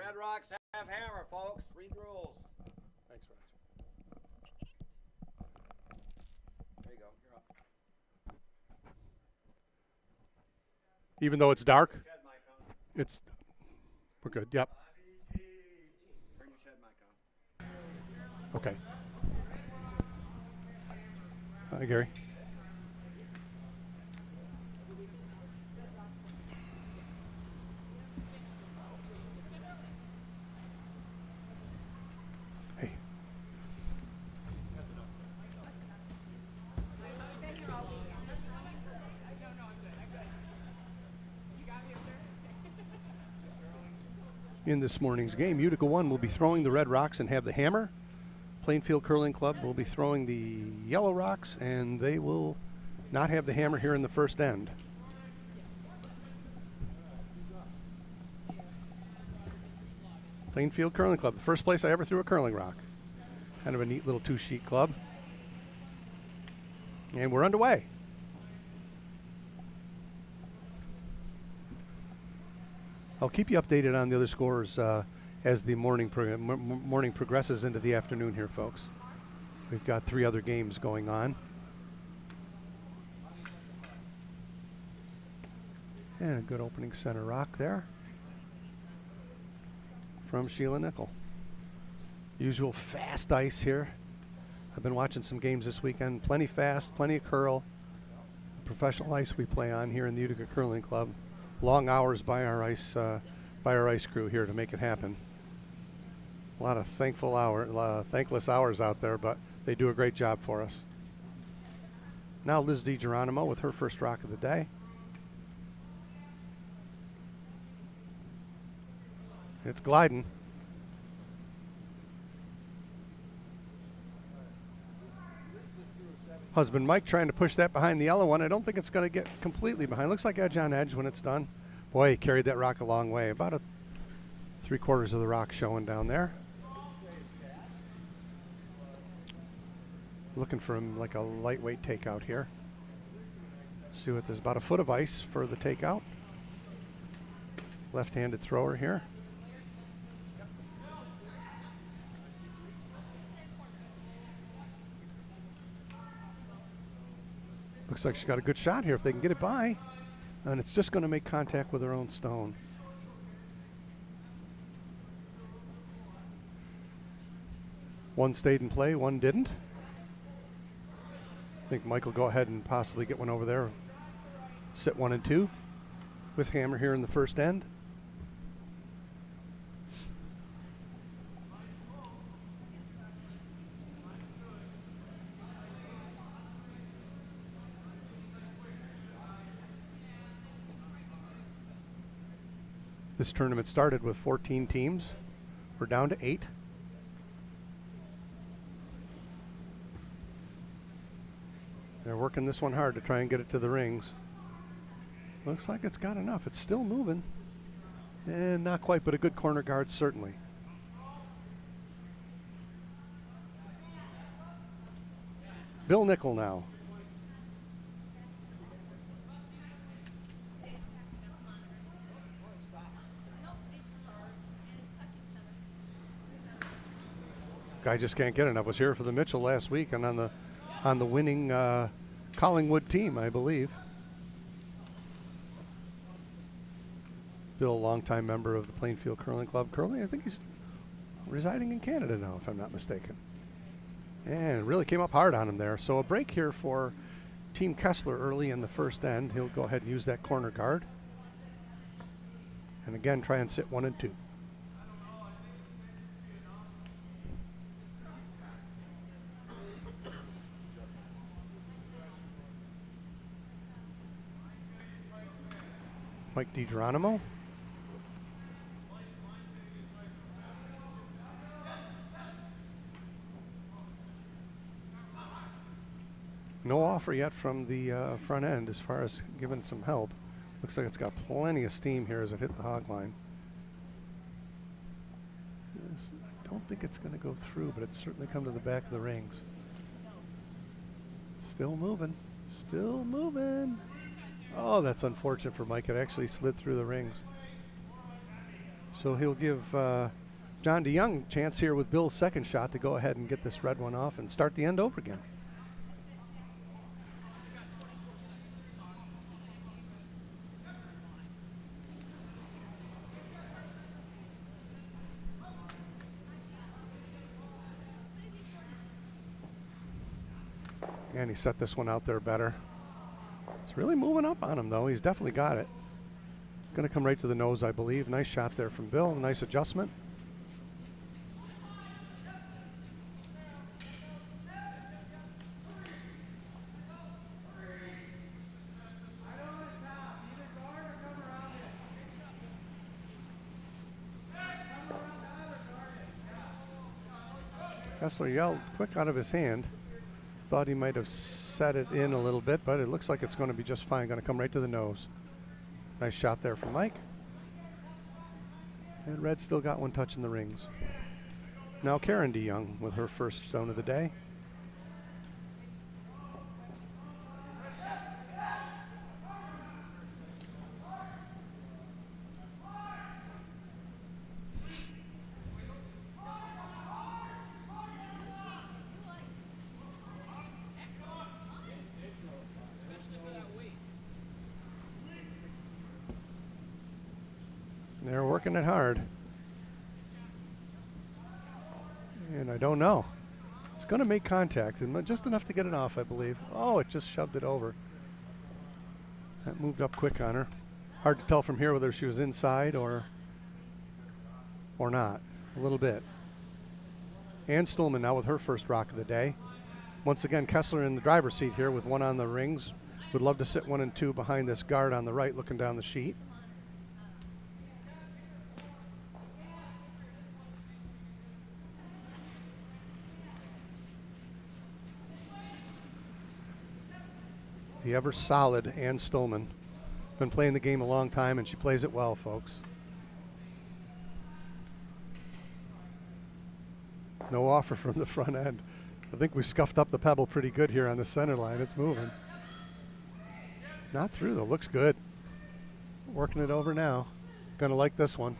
Red Rocks have hammer, folks. Read rules. Thanks, Raj. There you go. You're up. Even though it's dark, Shed mic on. we're good. Yep. Turn your shed mic on. Okay. Hi, Gary. Hey. In this morning's game, Utica 1 will be throwing the Red Rocks and have the hammer. Plainfield Curling Club will be throwing the Yellow Rocks, and they will not have the hammer here in the first end. Plainfield Curling Club, the first place I ever threw a curling rock. Kind of a neat little two-sheet club. And we're underway. I'll keep you updated on the other scores as the morning progresses into the afternoon here, folks. We've got 3 other games going on. And a good opening center rock there from Sheila Nickel. Usual fast ice here. I've been watching some games this weekend. Plenty fast, plenty of curl. Professional ice we play on here in the Utica Curling Club. Long hours by our ice crew here to make it happen. A lot of thankless hours out there, but they do a great job for us. Now Liz DiGeronimo with her first rock of the day. It's gliding. Husband Mike trying to push that behind the yellow one. I don't think it's going to get completely behind. Looks like edge on edge when it's done. Boy, he carried that rock a long way. About a 3/4 of the rock showing down there. Looking for him like a lightweight takeout here. See what there's about a foot of ice for the takeout. Left-handed thrower here. Looks like she's got a good shot here if they can get it by. And it's just going to make contact with her own stone. One stayed in play, one didn't. I think Mike will go ahead and possibly get one over there. Sit 1 and 2 with hammer here in the first end. This tournament started with 14 teams. We're down to 8. They're working this one hard to try and get it to the rings. Looks like it's got enough. It's still moving. And not quite, but a good corner guard certainly. Bill Nickel now. Guy just can't get enough. Was here for the Mitchell last week and on the winning Collingwood team, I believe. Bill, a longtime member of the Plainfield Curling Club. Curling, I think he's residing in Canada now, if I'm not mistaken. And really came up hard on him there. So a break here for Team Kessler early in the first end. He'll go ahead and use that corner guard. And again, try and sit 1 and 2. Mike DiGeronimo. No offer yet from the front end as far as giving some help. Looks like it's got plenty of steam here as it hit the hog line. I don't think it's going to go through, but it's certainly come to the back of the rings. Still moving. Still moving. Oh, that's unfortunate for Mike. It actually slid through the rings. So he'll give John DeYoung a chance here with Bill's second shot to go ahead and get this red one off and start the end over again. And he set this one out there better. It's really moving up on him, though. He's definitely got it. Going to come right to the nose, I believe. Nice shot there from Bill. Nice adjustment. Kessler yelled quick out of his hand. Thought he might have set it in a little bit, but it looks like it's going to be just fine. Going to come right to the nose. Nice shot there from Mike. And Red still got one touching the rings. Now Karen DeYoung with her first stone of the day. They're working it hard. And I don't know. It's going to make contact, and just enough to get it off, I believe. Oh, it just shoved it over. That moved up quick on her. Hard to tell from here whether she was inside or not. A little bit. Ann Stulman now with her first rock of the day. Once again, Kessler in the driver's seat here with one on the rings. Would love to sit 1 and 2 behind this guard on the right looking down the sheet. The ever solid Ann Stulman. Been playing the game a long time, and she plays it well, folks. No offer from the front end. I think we've scuffed up the pebble pretty good here on the center line. It's moving. Not through, though. Looks good. Working it over now. Gonna like this one.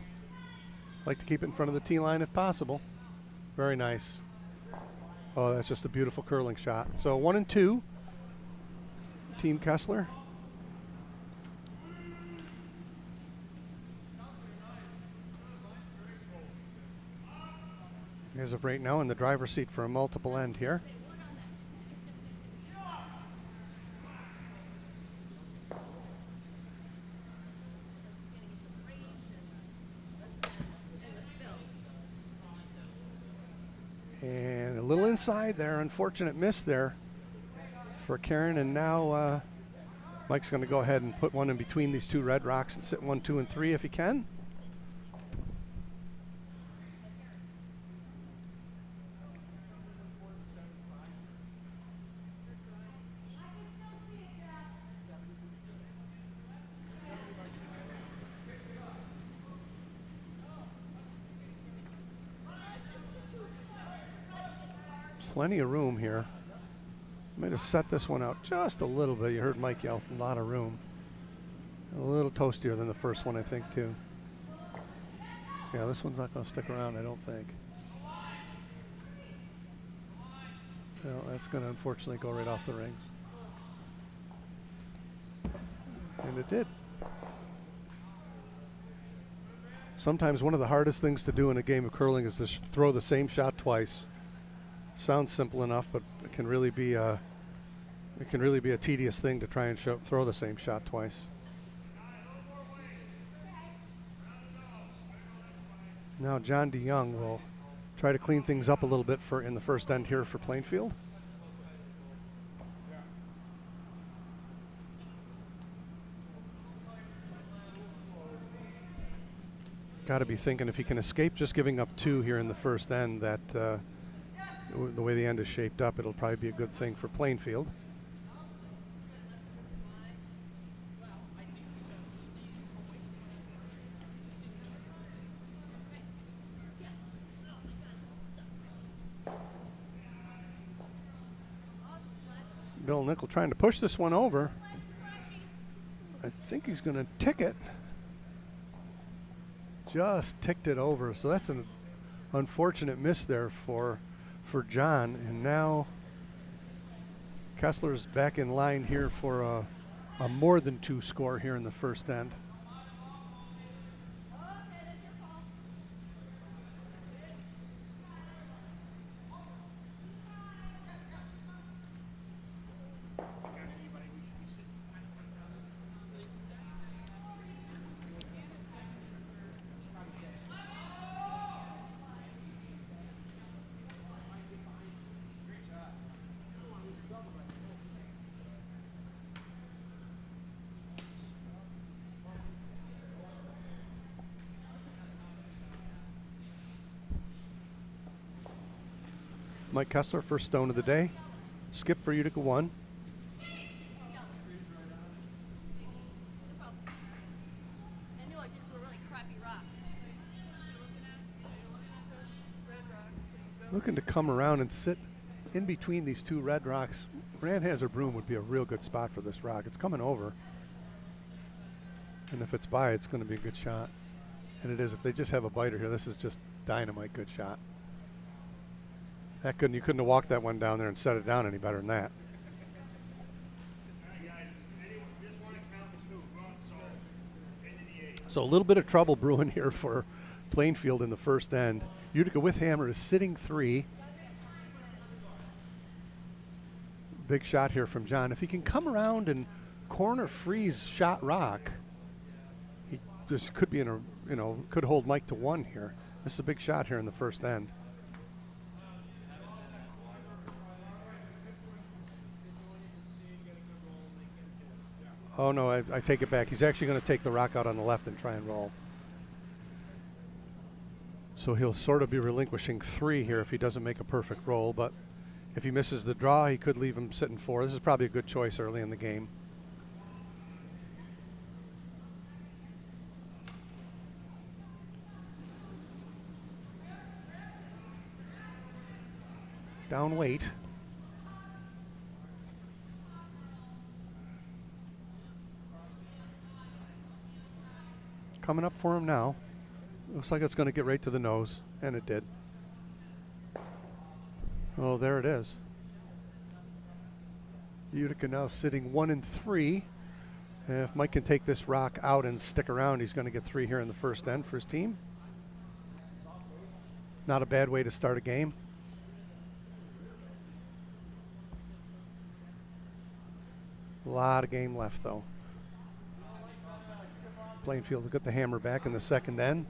Like to keep it in front of the tee line if possible. Very nice. Oh, that's just a beautiful curling shot. So 1 and 2. Team Kessler. As of right now in the driver's seat for a multiple end here. And a little inside there, unfortunate miss there for Karen, and now Mike's going to go ahead and put one in between these two red rocks and sit 1, 2, and 3 if he can. Plenty of room here. Might have set this one out just a little bit. You heard Mike yell, a lot of room. A little toastier than the first one, I think, too. Yeah, this one's not going to stick around, I don't think. No, that's going to unfortunately go right off the rings. And it did. Sometimes one of the hardest things to do in a game of curling is to throw the same shot twice. Sounds simple enough, but it can really be a tedious thing to try and throw the same shot twice. Now John DeYoung will try to clean things up a little bit in the first end here for Plainfield. Got to be thinking if he can escape just giving up 2 here in the first end, that the way the end is shaped up, it'll probably be a good thing for Plainfield. Bill Nickel trying to push this one over. I think he's going to tick it. just ticked it over. So that's an unfortunate miss there for John. And now Kessler's back in line here for a more than 2 score here in the first end. Mike Kessler, first stone of the day. Skip for Utica 1. Looking to come around and sit in between these 2 red rocks. Ranhazer Broom would be a real good spot for this rock. It's coming over. And if it's by, it's going to be a good shot. And it is. If they just have a biter here, this is just dynamite good shot. You couldn't have walked that one down there and set it down any better than that. So a little bit of trouble brewing here for Plainfield in the first end. Utica with hammer is sitting 3. Big shot here from John. If he can come around and corner freeze shot rock, he just could be in a, could hold Mike to 1 here. This is a big shot here in the first end. Oh, no, I take it back. He's actually going to take the rock out on the left and try and roll. So he'll sort of be relinquishing 3 here if he doesn't make a perfect roll. But if he misses the draw, he could leave him sitting 4. This is probably a good choice early in the game. Down weight. Coming up for him now. Looks like it's going to get right to the nose, and it did. Oh, there it is. Utica now sitting 1 and 3. And if Mike can take this rock out and stick around, he's going to get 3 here in the first end for his team. Not a bad way to start a game. A lot of game left, though. Plainfield will get the hammer back in the second end.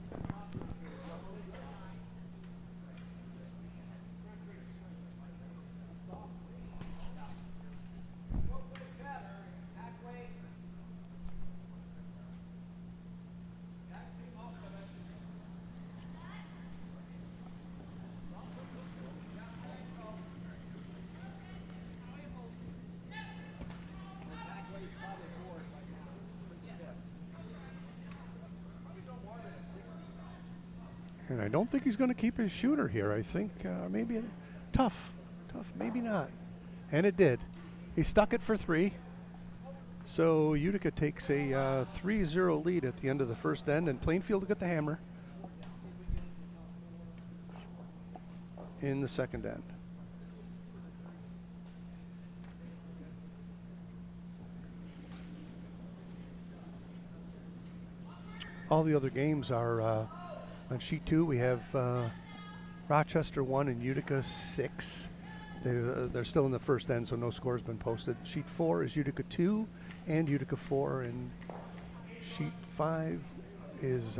And I don't think he's going to keep his shooter here. I think maybe tough, maybe not. And it did. He stuck it for 3. So Utica takes a 3-0 lead at the end of the first end, and Plainfield will get the hammer in the second end. All the other games are on sheet 2. We have Rochester 1 and Utica 6. They're still in the first end, so no score has been posted. Sheet 4 is Utica 2 and Utica 4, and sheet 5 is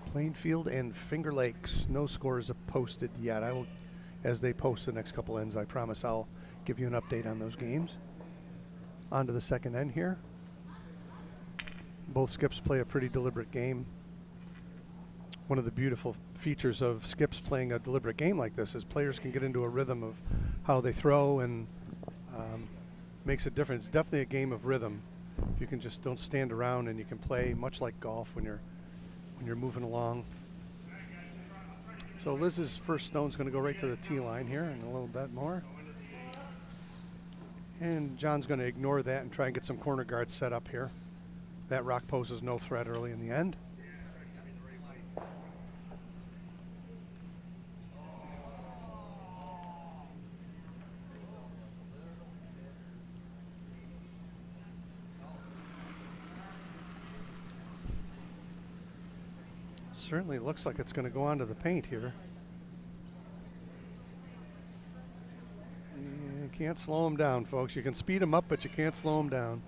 Plainfield and Finger Lakes. No scores are posted yet. I will, as they post the next couple ends, I promise I'll give you an update on those games. On to the second end here. Both skips play a pretty deliberate game. One of the beautiful features of skips playing a deliberate game like this is players can get into a rhythm of how they throw, and makes a difference. Definitely a game of rhythm. If you can just don't stand around, and you can play much like golf when you're moving along. So Liz's first stone's going to go right to the tee line here, and a little bit more. And John's going to ignore that and try and get some corner guards set up here. That rock poses no threat early in the end. Certainly looks like it's going to go onto the paint here. And can't slow him down, folks. You can speed him up, but you can't slow him down.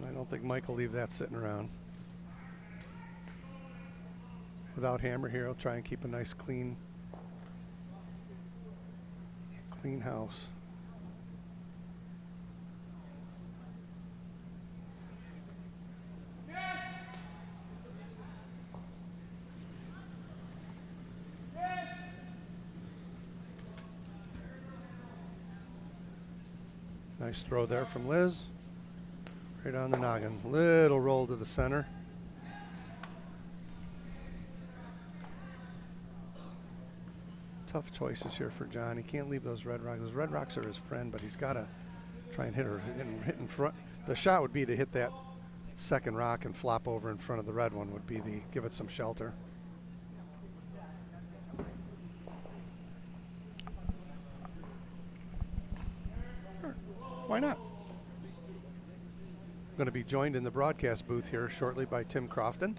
I don't think Mike will leave that sitting around. Without hammer here, he'll try and keep a nice clean house. Nice throw there from Liz. Right on the noggin. Little roll to the center. Tough choices here for John. He can't leave those red rocks. Those red rocks are his friend, but he's got to try and hit in front. The shot would be to hit that second rock and flop over in front of the red one would be the give it some shelter. Sure. Why not? Going to be joined in the broadcast booth here shortly by Tim Crofton,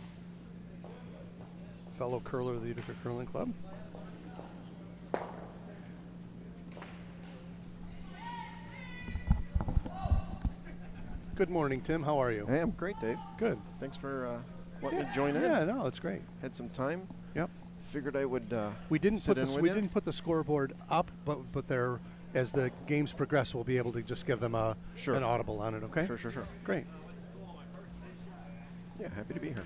fellow curler of the Utica Curling Club. Good morning, Tim. How are you? Hey, I'm great, Dave. Good. Thanks for letting me join in. Yeah, no, it's great. Had some time. Yep. Figured I would. We didn't sit put in the with we you. didn't put the scoreboard up, but there, as the games progress, we'll be able to just give them a Sure. an audible on it. Okay. Sure. Great. Yeah, happy to be here.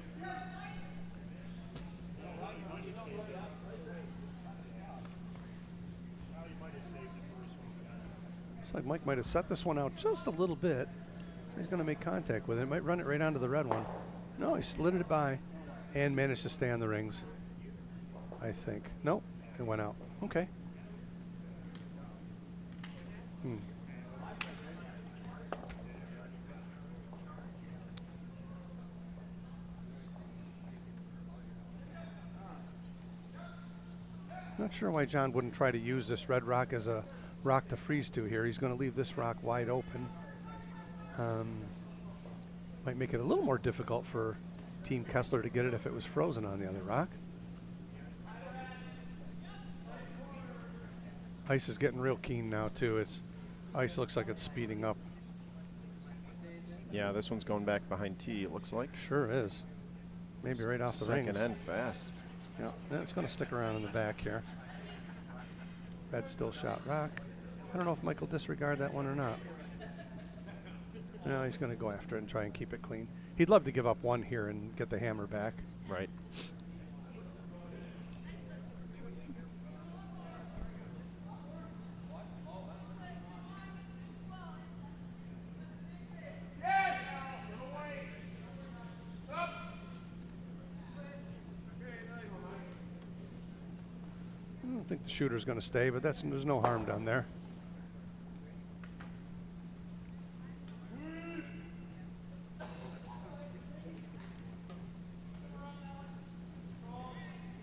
Looks like Mike might have set this one out just a little bit. So he's going to make contact with it. Might run it right onto the red one. No, he slid it by and managed to stay on the rings, I think. Nope, it went out. Okay. Not sure why John wouldn't try to use this red rock as a rock to freeze to here. He's going to leave this rock wide open. Might make it a little more difficult for Team Kessler to get it if it was frozen on the other rock. Ice is getting real keen now too. Ice looks like it's speeding up. Yeah, this one's going back behind tee, it looks like. Sure is. Maybe right off the rings. Second end fast. Yeah, and it's going to stick around in the back here. Red still shot rock. I don't know if Mike will disregard that one or not. No, he's going to go after it and try and keep it clean. He'd love to give up one here and get the hammer back. Right. I don't think the shooter's going to stay, but there's no harm done there.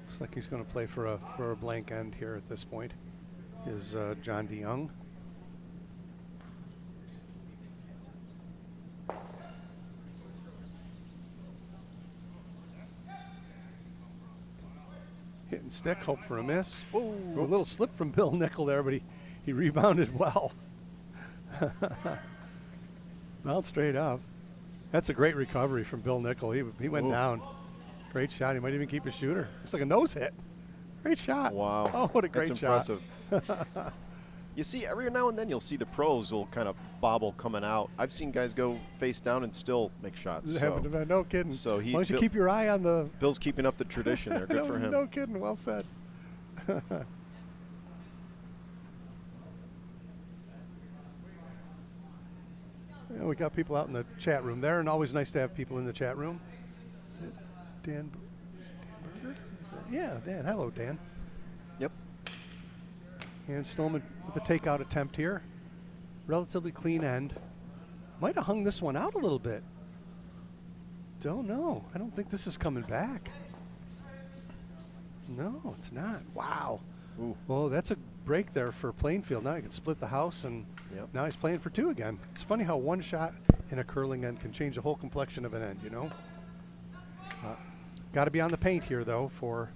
Looks like he's going to play for a blank end here at this point. Is John DeYoung. Hit and stick, hope for a miss. Ooh, a little slip from Bill Nickel there, but he rebounded well. Bounced straight up. That's a great recovery from Bill Nickel. He went down. Great shot. He might even keep his shooter. It's like a nose hit. Great shot. Wow. Oh, what a great That's shot. impressive. You see, every now and then you'll see the pros will kind of bobble coming out. I've seen guys go face down and still make shots. So, No kidding. so Why don't you keep your eye on the... Bill's keeping up the tradition there. Good for him. No kidding. Well said. Yeah, we got people out in the chat room there, and always nice to have people in the chat room. Is it Dan Berger? Yeah, Dan. Hello, Dan. Yep. And Stillman with a takeout attempt here. Relatively clean end. Might have hung this one out a little bit. Don't know. I don't think this is coming back. No, it's not. Wow. Ooh. Well, that's a break there for Plainfield. Now he can split the house, and now he's playing for two again. It's funny how one shot in a curling end can change the whole complexion of an end, you know? Got to be on the paint here, though, for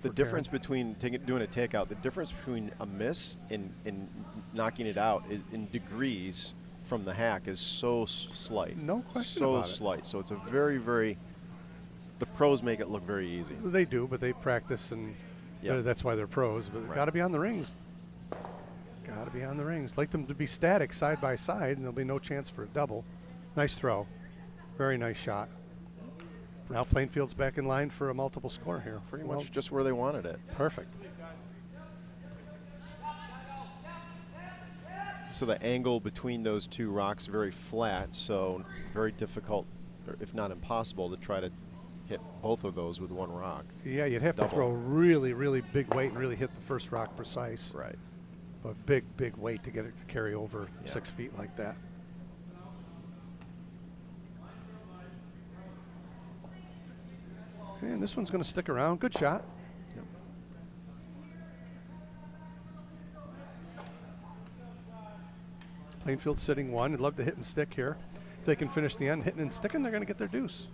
The difference between doing a takeout, the difference between a miss and knocking it out is in degrees from the hack is so slight. No question so about it. So slight. So it's a very, very, the pros make it look very easy. They do, but they practice, and that's why they're pros. But Right. got to be on the rings. Got to be on the rings. Like them to be static side by side, and there'll be no chance for a double. Nice throw. Very nice shot. Now Plainfield's back in line for a multiple score here. Pretty much just where they wanted it. Perfect. So the angle between those two rocks very flat, so very difficult, or if not impossible, to try to hit both of those with one rock. Yeah, you'd have to Double. throw really, really big weight and really hit the first rock precise. Right. But big, big weight to get it to carry over Yeah. 6 feet like that. And this one's going to stick around. Good shot. Yep. Plainfield sitting one. I'd love to hit and stick here. If they can finish the end hitting and sticking, they're going to get their deuce.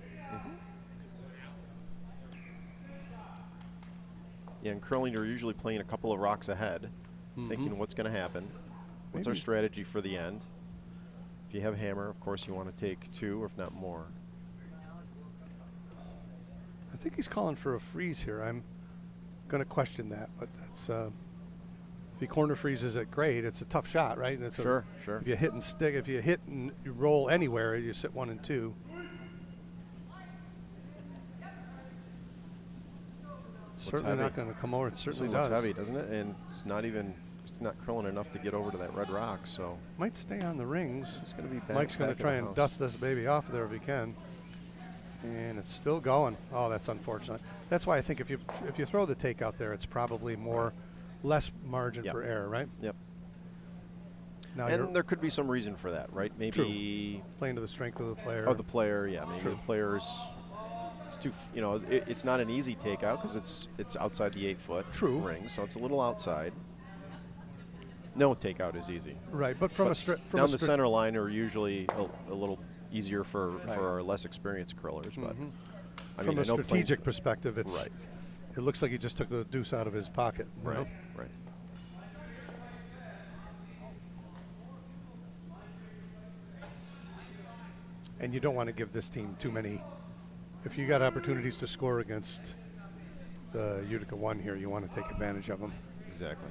Yeah, in curling, you're usually playing a couple of rocks ahead, thinking what's going to happen. What's our Maybe. strategy for the end? If you have hammer, of course, you want to take 2, or if not more. I think he's calling for a freeze here. I'm going to question that, but that's if he corner freezes it, great. It's a tough shot, right? That's Sure. If you hit and stick, if you hit and you roll anywhere, you sit 1 and 2. Certainly not heavy? going to come over. It This certainly one looks does. heavy, doesn't it? And it's not curling enough to get over to that red rock, so Might stay on the rings. it's going to be back. Mike's going back to in try the and house. dust this baby off there if he can. And it's still going. Oh, that's unfortunate. That's why I think if you throw the takeout there, it's probably less margin Yep. for error, right? Yep. Now you're And there could be some reason for that, right? Maybe playing to the strength of the player. Oh, the player, yeah. Maybe True. the player's. It's too, it's not an easy takeout because it's outside the 8-foot True. ring, so it's a little outside. No takeout is easy. Right, but from But down the center line are usually a little easier for our less experienced curlers, but I from mean, a I know strategic perspective, it's Right. It looks like he just took the deuce out of his pocket. you know? Right. And you don't want to give this team too many. If you got opportunities to score against the Utica 1 here, you want to take advantage of them. Exactly.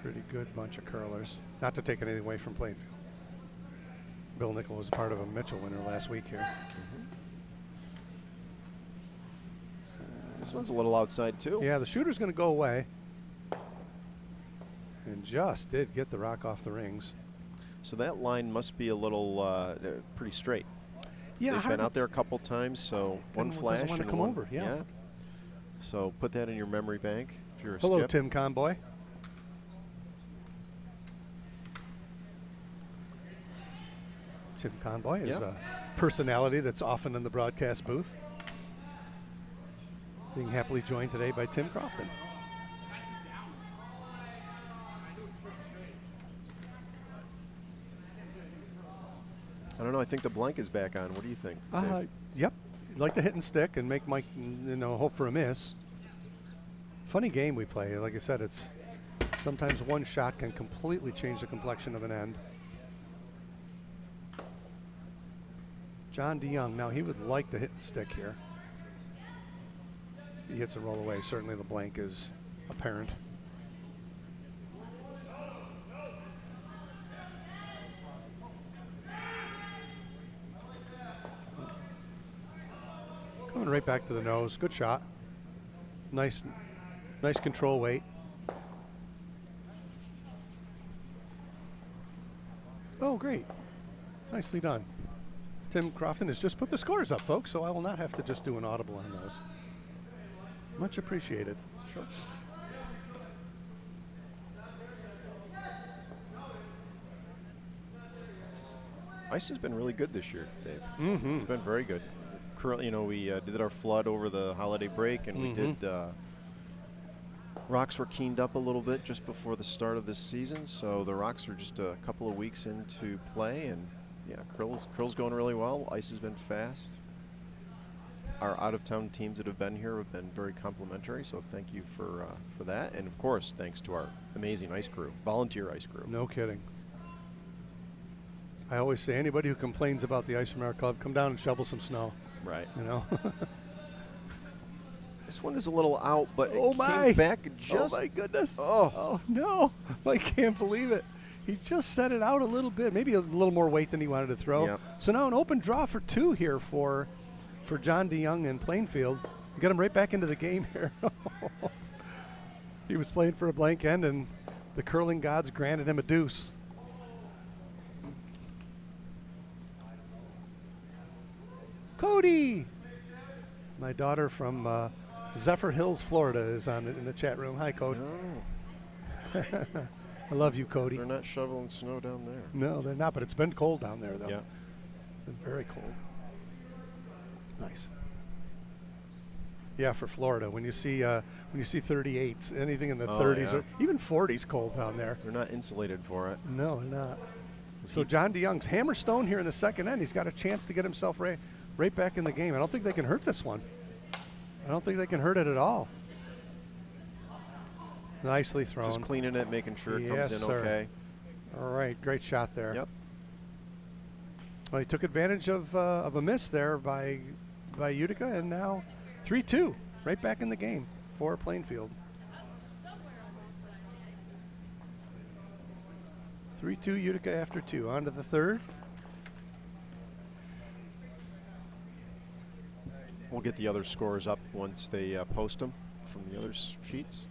Pretty good bunch of curlers. Not to take anything away from Plainfield. Bill Nickel was part of a Mitchell winner last week here. This one's a little outside too. Yeah, the shooter's going to go away. And just did get the rock off the rings. So that line must be a little pretty straight. Yeah, They've been out there a couple times, so one doesn't flash wanna and come one, over, yeah. So put that in your memory bank if you're a Hello, skip. Tim Conboy. Tim Conboy is Yeah. a personality that's often in the broadcast booth. Being happily joined today by Tim Crofton. I don't know. I think the blank is back on. What do you think, Dave? Yep. You'd like to hit and stick and make Mike, hope for a miss. Funny game we play. Like I said, it's sometimes one shot can completely change the complexion of an end. John DeYoung, now he would like to hit and stick here. He hits a roll away. Certainly the blank is apparent. Coming right back to the nose. Good shot. Nice control weight. Oh, great. Nicely done. Tim Crofton has just put the scores up, folks, so I will not have to just do an audible on those. Much appreciated. Sure. Ice has been really good this year, Dave. It's been very good. Currently, we did our flood over the holiday break, and we did. Rocks were keened up a little bit just before the start of this season, so the rocks are just a couple of weeks into play, and Yeah, curl's going really well. Ice has been fast. Our out-of-town teams that have been here have been very complimentary, so thank you for that. And, of course, thanks to our amazing ice crew, volunteer ice crew. No kidding. I always say anybody who complains about the ice from our club, come down and shovel some snow. Right. You know? This one is a little out, but Oh, it my. came back just... Oh, my goodness. Oh. No. I can't believe it. He just set it out a little bit, maybe a little more weight than he wanted to throw. Yep. So now an open draw for 2 here for John DeYoung in Plainfield. Get him right back into the game here. He was playing for a blank end, and the curling gods granted him a deuce. Cody! My daughter from Zephyr Hills, Florida, is in the chat room. Hi, Cody. No, I love you, Cody. they're not shoveling snow down there. No, they're not, but it's been cold down there, though. Yeah. Been very cold. Nice. Yeah, for Florida, when you see 38s, anything in the 30s, yeah. or even 40s cold down there. They're not insulated for it. No, they're not. So John DeYoung's hammerstone here in the second end. He's got a chance to get himself right back in the game. I don't think they can hurt this one. I don't think they can hurt it at all. Nicely thrown. Just cleaning it, making sure it Yes, comes in sir. okay. All right, great shot there. Yep. Well, he took advantage of a miss there by Utica, and now 3-2, right back in the game for Plainfield. 3-2 Utica after 2. On to the third. We'll get the other scores up once they post them from the other sheets.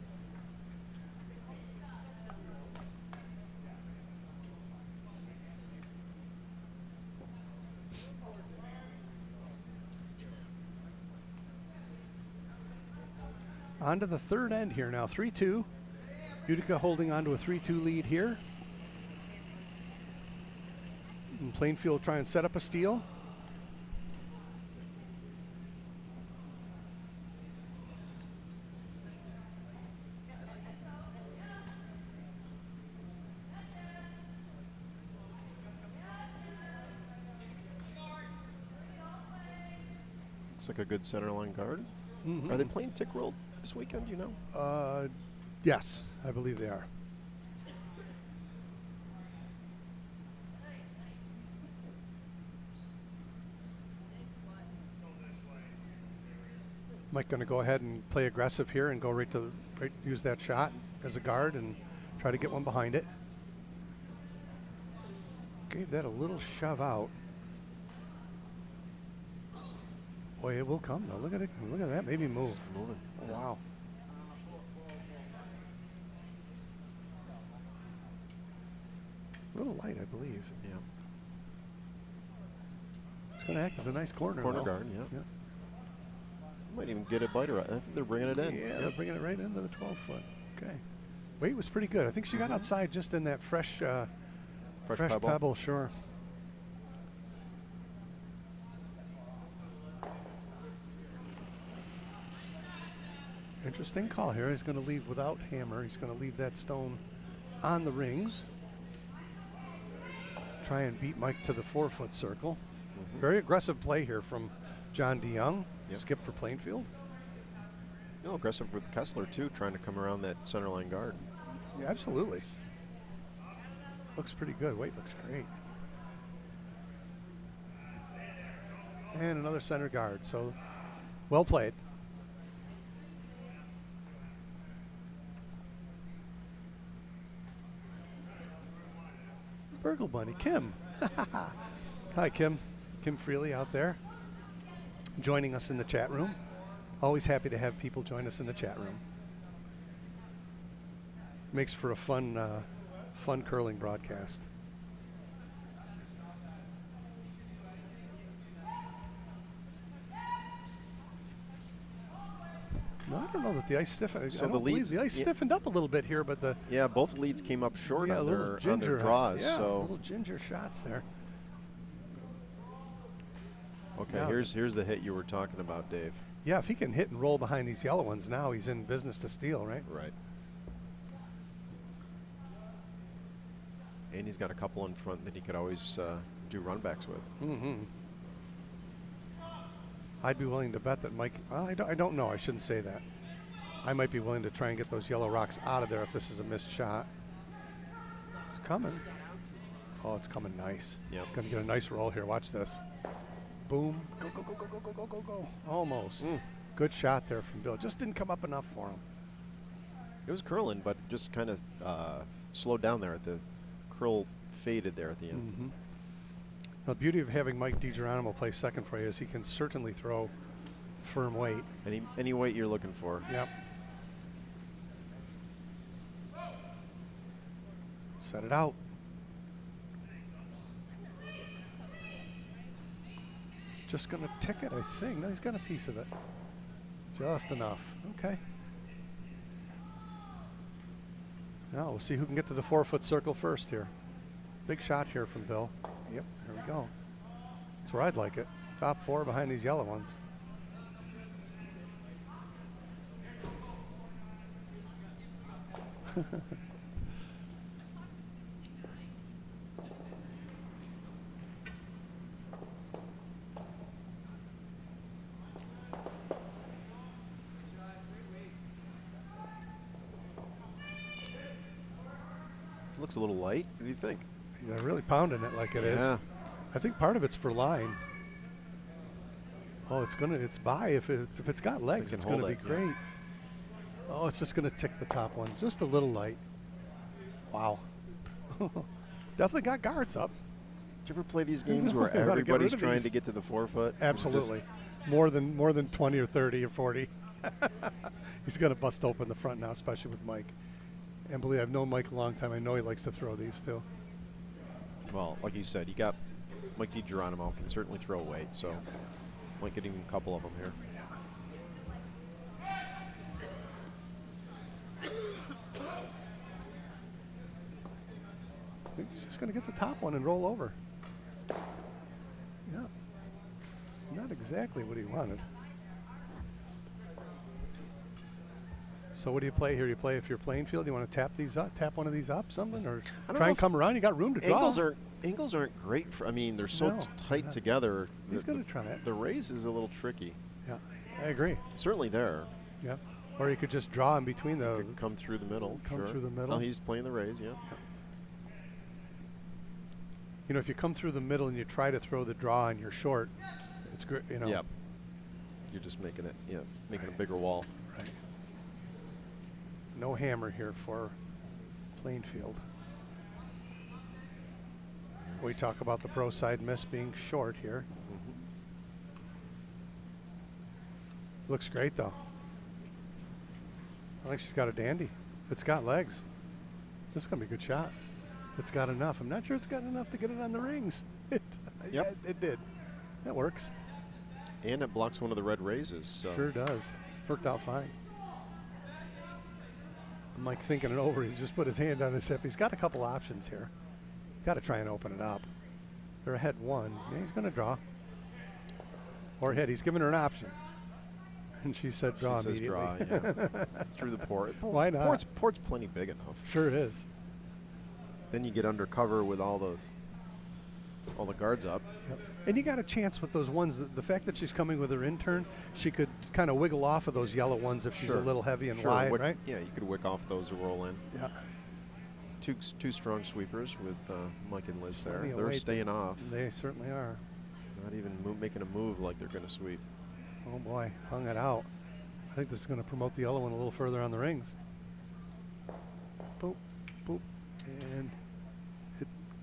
On to the third end here now, 3-2. Utica holding on to a 3-2 lead here. And Plainfield try and set up a steal. Looks like a good center line guard. Mm-hmm. Are they playing Tick World this weekend, do you know? Yes, I believe they are. Mike going to go ahead and play aggressive here and go use that shot as a guard and try to get one behind it. Gave that a little shove out. Boy, it will come though. Look at it. Look at that. Maybe move. It's moving. Oh, wow. A little light, I believe. Yeah. It's going to act as a nice corner. Corner though. guard, yeah. Yeah. Might even get a biter. I think they're bringing it in. Yeah, they're bringing it right into the 12-foot. Okay. Weight was pretty good. I think she got outside just in that fresh pebble. Sure. Interesting call here. He's going to leave without hammer. He's going to leave that stone on the rings. Try and beat Mike to the 4-foot circle. Very aggressive play here from John DeYoung. Yep. Skip for Plainfield. No, aggressive with Kessler, too, trying to come around that center line guard. Yeah, absolutely. Looks pretty good. Weight looks great. And another center guard. So, well played. Burgle Bunny, Kim. Hi, Kim. Kim Freely out there joining us in the chat room. Always happy to have people join us in the chat room. Makes for a fun curling broadcast. No, I don't know that the ice stiffened. So I don't believe the ice yeah. stiffened up a little bit here, but the Yeah, both leads came up short yeah, on, a little their, on their draws. Yeah, So little ginger shots there. okay, Now- here's the hit you were talking about, Dave. Yeah, if he can hit and roll behind these yellow ones, now he's in business to steal, right? Right. And he's got a couple in front that he could always do run backs with. Mm-hmm. I'd be willing to bet that Mike, I don't know, I shouldn't say that. I might be willing to try and get those yellow rocks out of there if this is a missed shot. It's coming. Oh, it's coming nice. Yep. Going to get a nice roll here. Watch this. Boom. Go, go, go, go, go, go, go, go, go. Almost. Good shot there from Bill. Just didn't come up enough for him. It was curling, but just kind of slowed down there at the curl faded there at the end. Mm-hmm. The beauty of having Mike DiGeronimo play second for you is he can certainly throw firm weight. Any weight you're looking for. Yep. Set it out. Just going to tick it, I think. No, he's got a piece of it. Just enough. Okay. Now we'll see who can get to the 4-foot circle first here. Big shot here from Bill. Yep, there we go. That's where I'd like it. Top 4 behind these yellow ones. Looks a little light. What do you think? They're really pounding it like it is. I think part of it's for line. Oh, it's by if it's got legs, it's gonna be great. Oh, it's just gonna tick the top one, just a little light. Wow. Definitely got guards up. Did you ever play these games where everybody's trying to get to the 4-foot? Absolutely. More than 20 or 30 or 40. He's gonna bust open the front now, especially with Mike. And believe I've known Mike a long time. I know he likes to throw these too. Well, like you said, you got Mike DiGeronimo can certainly throw weight, so might get even a couple of them here. Yeah. I think he's just going to get the top one and roll over. Yeah. It's not exactly what he wanted. So what do you play here? You play if you're playing field, you want to tap these up, tap one of these up, something, or try and come around? You got room to draw. Angles aren't great for. I mean, they're so tight together. He's going to try it. The raise is a little tricky. Yeah, I agree. Certainly there. Yeah, or you could just draw in between the. Could come through the middle. Come through the middle. Oh, he's playing the raise. Yeah. You know, if you come through the middle and you try to throw the draw and you're short, it's great. You know. Yep. You're just making it. Yeah, making a bigger wall. Right. No hammer here for Plainfield. We talk about the pro side miss being short here. Looks great though. I think she's got a dandy. It's got legs. This is gonna be a good shot. It's got enough. I'm not sure it's got enough to get it on the rings. Yeah, it did. That works. And it blocks one of the red raises. So. Sure does. Worked out fine. I'm like thinking it over. He just put his hand on his hip. He's got a couple options here. Got to try and open it up. They're ahead 1. Yeah, he's going to draw. Or hit. He's giving her an option. And she said draw immediately. Says draw, yeah. Through the port. Why not? Port's plenty big enough. Sure it is. Then you get under cover with all the guards up. Yep. And you got a chance with those ones. The fact that she's coming with her intern, she could kind of wiggle off of those yellow ones if she's a little heavy and wide, right? Yeah, you could wick off those or roll in. Yeah. Two strong sweepers with Mike and Liz there. They're weight. staying off. They certainly are. Not even making a move like they're going to sweep. Oh boy, hung it out. I think this is going to promote the yellow one a little further on the rings. Boop, boop, and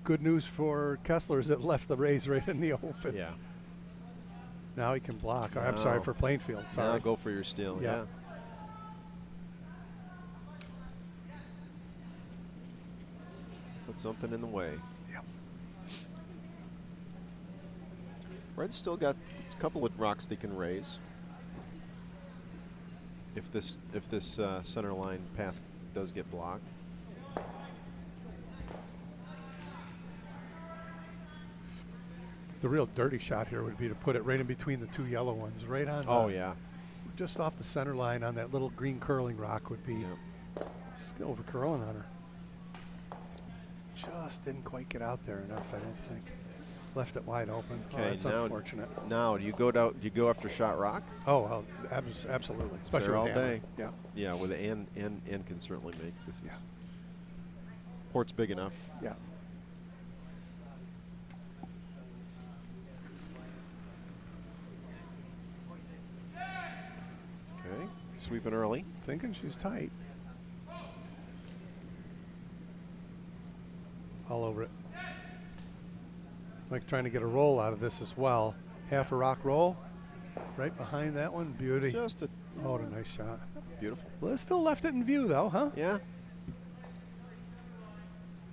good news for Kessler is it left the raise right in the open. Yeah. Now he can block. Or, I'm sorry, for Plainfield. Sorry. Now go for your steal. Yeah. Put something in the way. Yep. Red's still got a couple of rocks they can raise. If this center line path does get blocked. The real dirty shot here would be to put it right in between the two yellow ones, right on. Oh yeah. Just off the center line on that little green curling rock would be. Just over curling on her. Just didn't quite get out there enough, I don't think. Left it wide open. Oh, Okay, that's now, unfortunate. now do you go down? Do you go after shot rock? Oh, well, absolutely. Especially there with all hammer. day. Yeah. Yeah, with and can certainly make this is Yeah. port's big enough. Yeah. Okay, sweeping early. Thinking she's tight. All over it. Like trying to get a roll out of this as well. Half a rock roll. Right behind that one. Beauty. Just a Oh, what a nice shot. beautiful. Well, it still left it in view, though, huh? Yeah.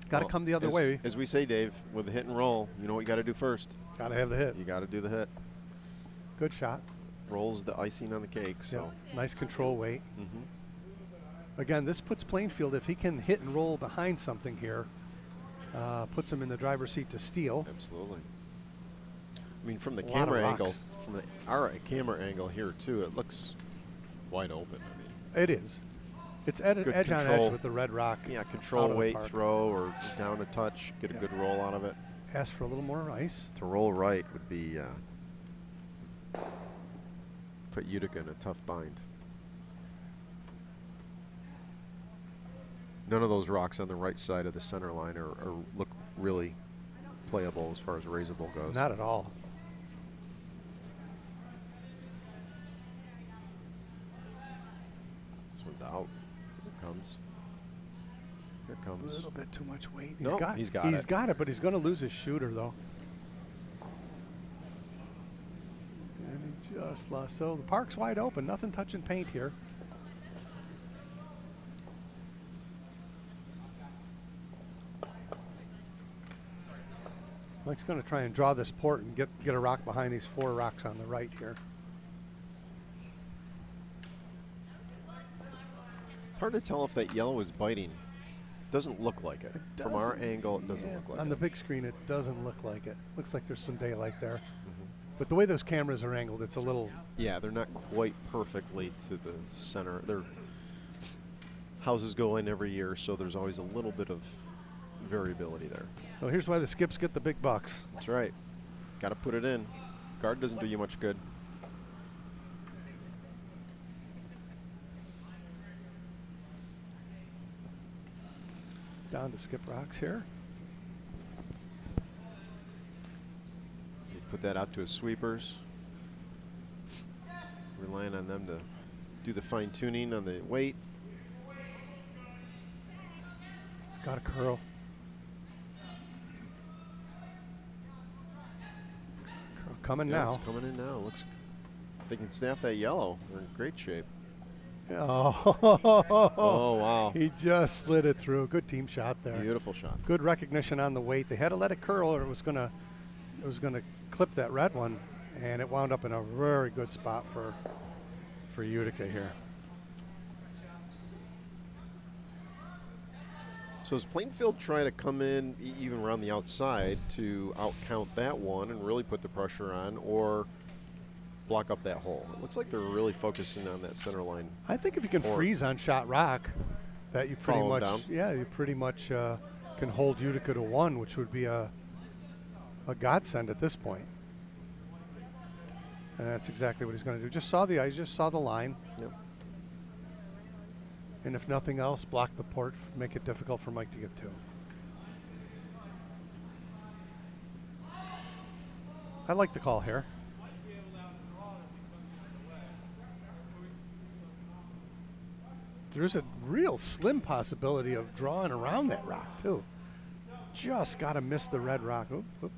Got to come the other way. As we say, Dave, with the hit and roll, you know what you got to do first. Got to have the hit. You got to do the hit. Good shot. Rolls the icing on the cake. So. Yep. Nice control weight. Mm-hmm. Again, this puts Plainfield, if he can hit and roll behind something here, puts him in the driver's seat to steal. Absolutely. I mean, from the A lot camera of angle, rocks. from our camera angle here too, it looks wide open. I mean, It is. It's edge Good on control. edge with the red rock. yeah, out control of the weight park. throw or down a touch, get Yeah. a good roll out of it. Ask for a little more ice. To roll right would be put Utica in a tough bind. None of those rocks on the right side of the center line are look really playable as far as raisable goes. Not at all. This one's out. Here it comes. Here it A comes. little bit too much weight. No, he's got it. got it, but he's going to lose his shooter, though. And he just lost. So the park's wide open. Nothing touching paint here. Mike's going to try and draw this port and get a rock behind these 4 rocks on the right here. Hard to tell if that yellow is biting. Doesn't look like it. From our doesn't- angle, it doesn't yeah, look like on it. the big screen, it doesn't look like it. Looks like there's some daylight there. But the way those cameras are angled, it's a little. Yeah, they're not quite perfectly to the center. Their houses go in every year, so there's always a little bit of variability there. So here's why the skips get the big bucks. That's right. Got to put it in. Guard doesn't do you much good. Down to skip rocks here. So you put that out to his sweepers. Relying on them to do the fine tuning on the weight. It's got a curl. Curl coming Yeah, now. it's coming in now. Looks. They can snaff that yellow. They're in great shape. Oh, Oh wow! he just slid it through. Good team shot there. Beautiful shot. Good recognition on the weight. They had to let it curl, or it was gonna clip that red one, and it wound up in a very good spot for Utica here. So does Plainfield try to come in even around the outside to outcount that one and really put the pressure on, or block up that hole? It looks like they're really focusing on that center line. I think if you can Or- freeze on shot rock, that you pretty Follow 'em much, down. yeah, you pretty much can hold Utica to 1, which would be a godsend at this point. And that's exactly what he's going to do. Just saw the ice, just saw the line, Yep. and if nothing else, block the port, make it difficult for Mike to get to. I like the call here. There's a real slim possibility of drawing around that rock, too. Just got to miss the red rock. Oop, oop.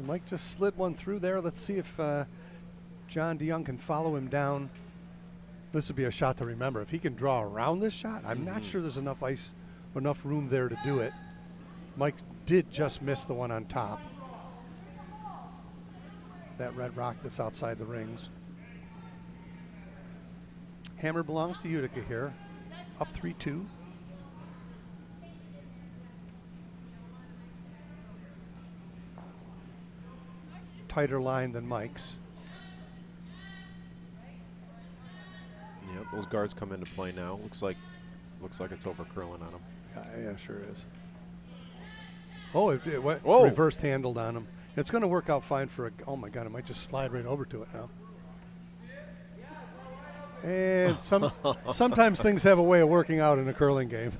Mike just slid one through there. Let's see if John DeYoung can follow him down. This would be a shot to remember. If he can draw around this shot, I'm not sure there's enough ice, enough room there to do it. Mike did just miss the one on top. That red rock that's outside the rings. Hammer belongs to Utica here. Up 3-2. Tighter line than Mike's. Yep. those guards come into play now. Looks like it's over curling on him. Yeah, sure is. Oh, it went Whoa. reversed handled on him. It's going to work out fine for a. Oh my God, it might just slide right over to it now. And sometimes things have a way of working out in a curling game.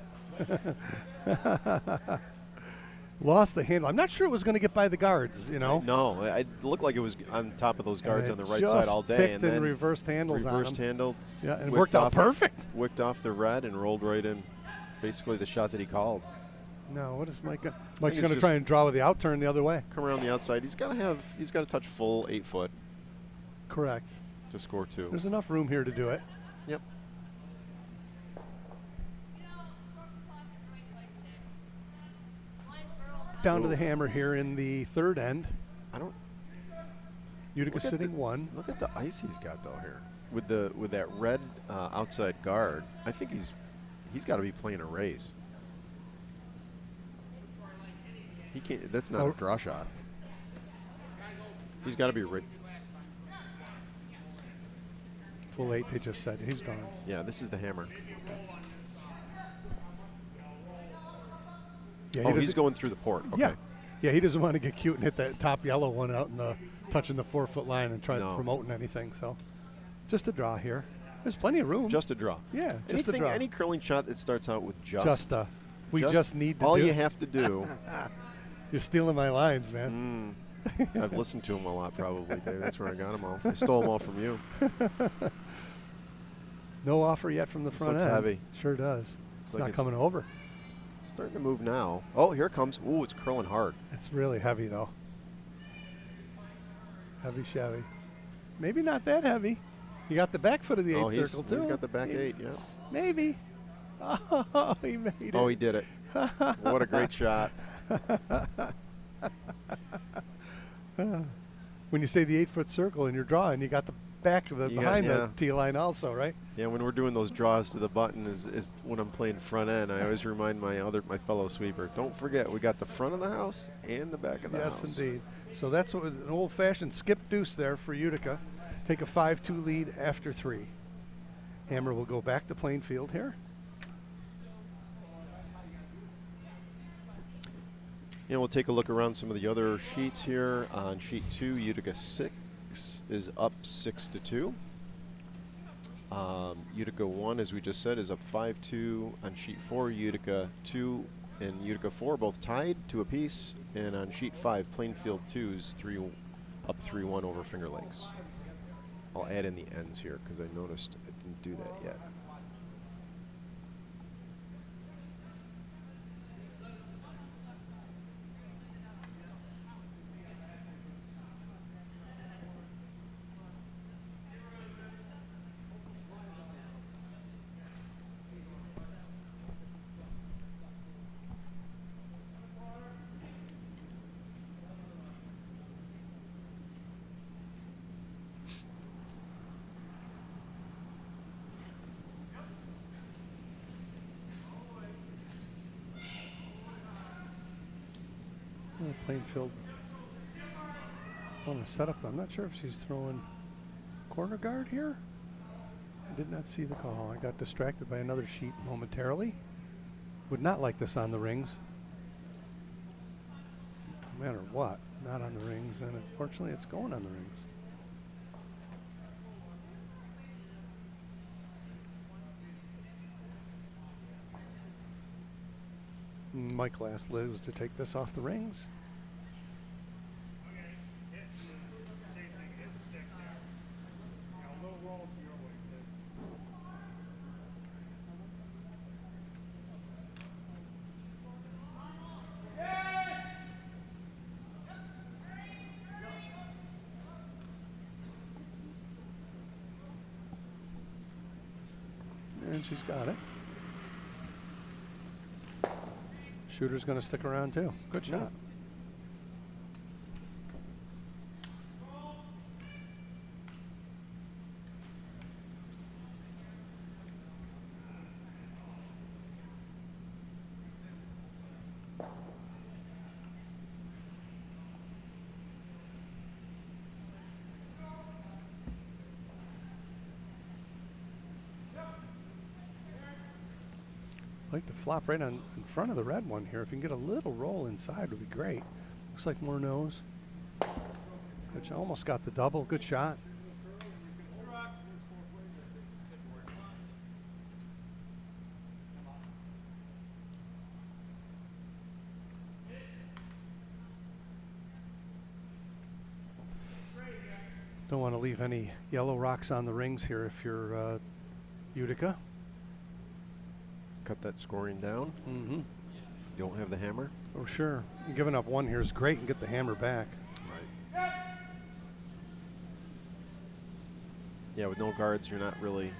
Lost the handle. I'm not sure it was going to get by the guards, you know. No, it looked like it was on top of those guards And on it the right side just all day. picked And then reversed handles on reversed him. handled. Yeah, and it wicked worked out off- perfect. Wicked off the red and rolled right in. Basically the shot that he called. No, what is Mike? it's Mike's going to just- try and draw with the out turn the other way. Come around the outside. He's got to touch full 8 foot Correct. to score 2. There's enough room here to do it. Yep. Down to the hammer here in the third end. I don't Utica Look at sitting the- 1. look at the ice he's got though here with that red outside guard. I think he's got to be playing a raise. He can't. That's not a draw shot. He's got to be Full 8, they just said. He's drawn. Yeah, this is the hammer. Yeah, Oh, he's doesn't- going through the port. Okay. Yeah. Yeah, he doesn't want to get cute and hit that top yellow one out in the touching the 4 foot line and try No. promoting anything. So just a draw here. There's plenty of room. Just a draw. Yeah, just a Anything, draw. any curling shot that starts out with Just a. We just need to all do. you have to do. You're stealing my lines, man. I've listened to him a lot, probably, Dave. That's where I got them all. I stole them all from you. No offer yet from the This front looks end. heavy. Sure does. It's like not it's- coming over. Starting to move now. Oh, here it comes. Ooh, it's curling hard. It's really heavy, though. Heavy Chevy. Maybe not that heavy. You got the back foot of the 8 circle, too. He's got the back 8, yeah. Maybe. Oh, he made it. Oh, he did it. What a great shot. When you say the 8 foot circle and you're drawing, you got the back of the behind the tee line also, right? Yeah, when we're doing those draws to the button is when I'm playing front end, I always remind my fellow sweeper, don't forget, we got the front of the house and the back of the house. Yes, indeed. So that's what an old-fashioned skip deuce there for Utica. Take a 5-2 lead after 3. Hammer will go back to Plainfield here. And we'll take a look around some of the other sheets here. On sheet 2, Utica 6 is up 6-2. Utica 1, as we just said, is up 5-2. On sheet 4, Utica 2 and Utica 4 both tied 2 apiece. And on sheet 5, Plainfield 2 is up 3-1 over Finger Lakes. I'll add in the ends here because I noticed I didn't do that yet. Plainfield on the setup. I'm not sure if she's throwing corner guard here. I did not see the call. I got distracted by another sheet momentarily. Would not like this on the rings. No matter what, not on the rings. And unfortunately, it's going on the rings. Michael asked Liz to take this off the rings. And she's got it. Shooter's going to stick around too. Good shot. like to flop right on in front of the red one here. If you can get a little roll inside, would be great. Looks like more nose. Which almost got the double. Good shot. Don't want to leave any yellow rocks on the rings here if you're Utica. Cut that scoring down. Mm-hmm. You don't have the hammer? Oh, sure. Giving up one here is great and get the hammer back. Right. Yeah, with no guards, you're not really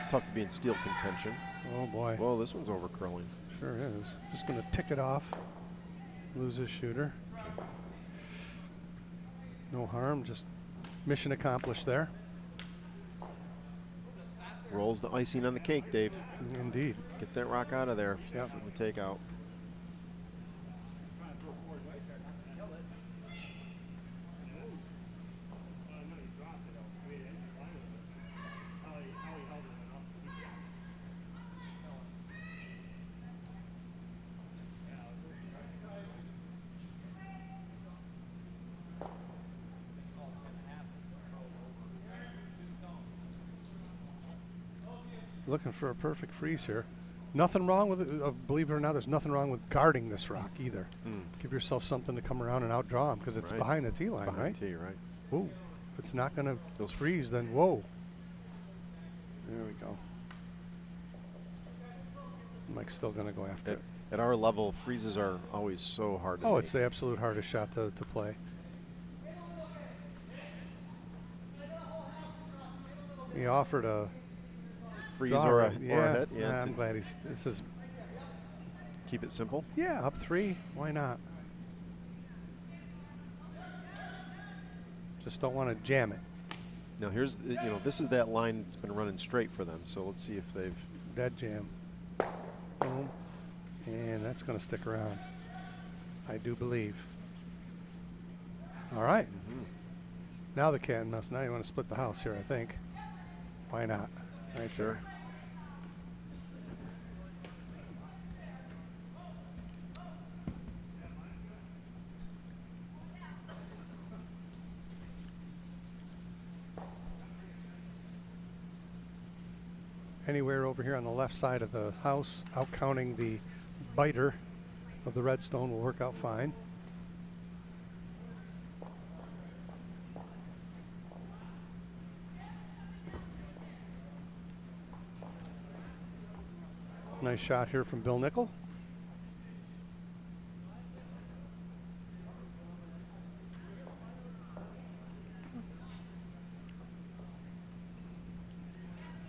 tough to be in steal contention. Oh, boy. Well, this one's over curling. Sure is. Just going to tick it off. Lose his shooter. No harm. Just mission accomplished there. Rolls the icing on the cake, Dave. Indeed. Get that rock out of there Yep. for the takeout. Looking for a perfect freeze here. Nothing wrong with it. Believe it or not, there's nothing wrong with guarding this rock either. Give yourself something to come around and outdraw him because it's Right. behind the tee line, Behind right? tee, right? Whoa. If it's not going Those to freeze, then whoa. There we go. Mike's still going to go after it. At our level, freezes are always so hard to Oh, make. it's the absolute hardest shot to play. He offered a freeze draw, or a, right? or a hit. Yeah, Nah, I'm to glad this is, keep it simple. yeah, up 3. Why not? Just don't want to jam it. Now here's, this is that line that's been running straight for them. So let's see if they've. Dead jam. Boom. And that's going to stick around. I do believe. All right. Now the cat and mouse. Now you want to split the house here, I think. Why not? Right there. Anywhere over here on the left side of the house, out counting the biter of the redstone, will work out fine. Nice shot here from Bill Nickel.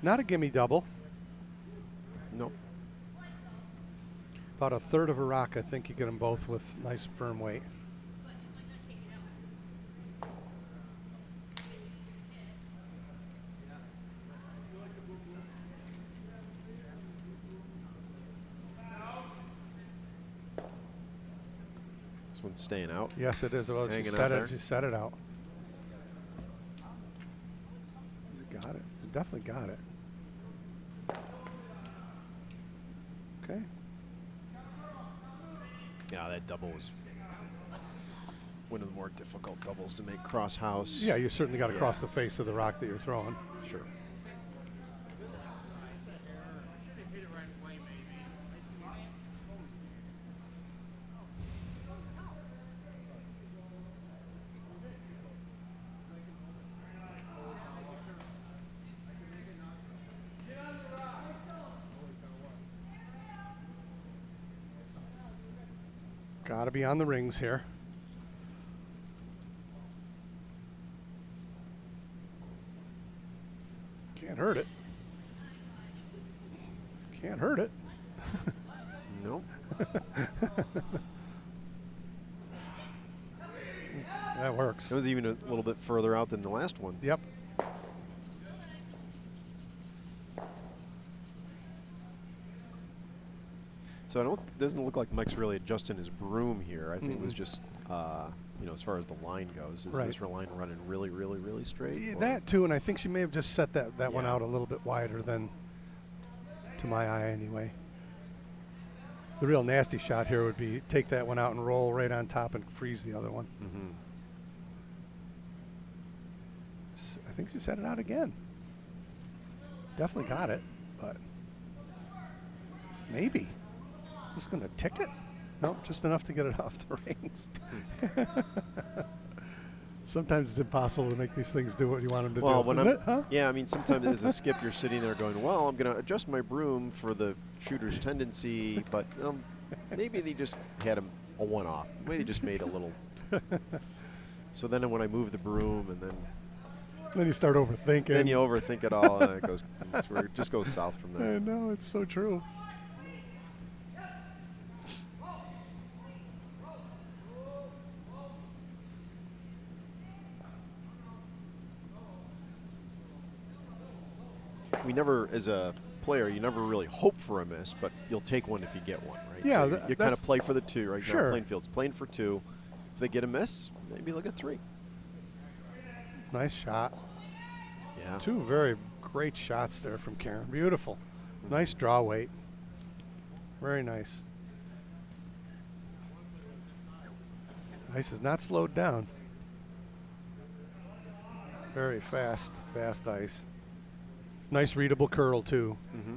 Not a gimme double. Nope. About a third of a rock. I think you get them both with nice firm weight. This one's staying out. Yes, it is. Well, Hanging she out set there. it. She set it out. Got it. Definitely got it. Okay. Yeah, that double was one of the more difficult doubles to make cross house. Yeah, you certainly got to Yeah. cross the face of the rock that you're throwing. Sure. Got to be on the rings here. Can't hurt it. Can't hurt it. Nope. That works. It was even a little bit further out than the last one. Yep. So it doesn't look like Mike's really adjusting his broom here. I think it was just, as far as the line goes, is Right. this line running really, really, really straight? Yeah, or- that too, and I think she may have just set that one Yeah. out a little bit wider than, to my eye anyway. The real nasty shot here would be take that one out and roll right on top and freeze the other one. Mm-hmm. I think she set it out again. Definitely got it, but maybe. Just going to tick it? Nope, just enough to get it off the rings. Sometimes it's impossible to make these things do what you want them to do. When Isn't it? Huh? yeah, I mean, sometimes as a skip, you're sitting there going, well, I'm going to adjust my broom for the shooter's tendency, but maybe they just had a one-off. Maybe they just made a little. So then when I move the broom and then you start overthinking. then you overthink it all, and it just goes south from there. I know, it's so true. We never, as a player, you never really hope for a miss, but you'll take one if you get one, right? Yeah, so you kind of play for the 2 right sure. now. Plainfield's playing for 2. If they get a miss, maybe look at 3. Nice shot. Yeah. 2 very great shots there from Karen. Beautiful. Nice draw weight. Very nice. Ice is not slowed down. Very fast ice. Nice readable curl too. Mm-hmm.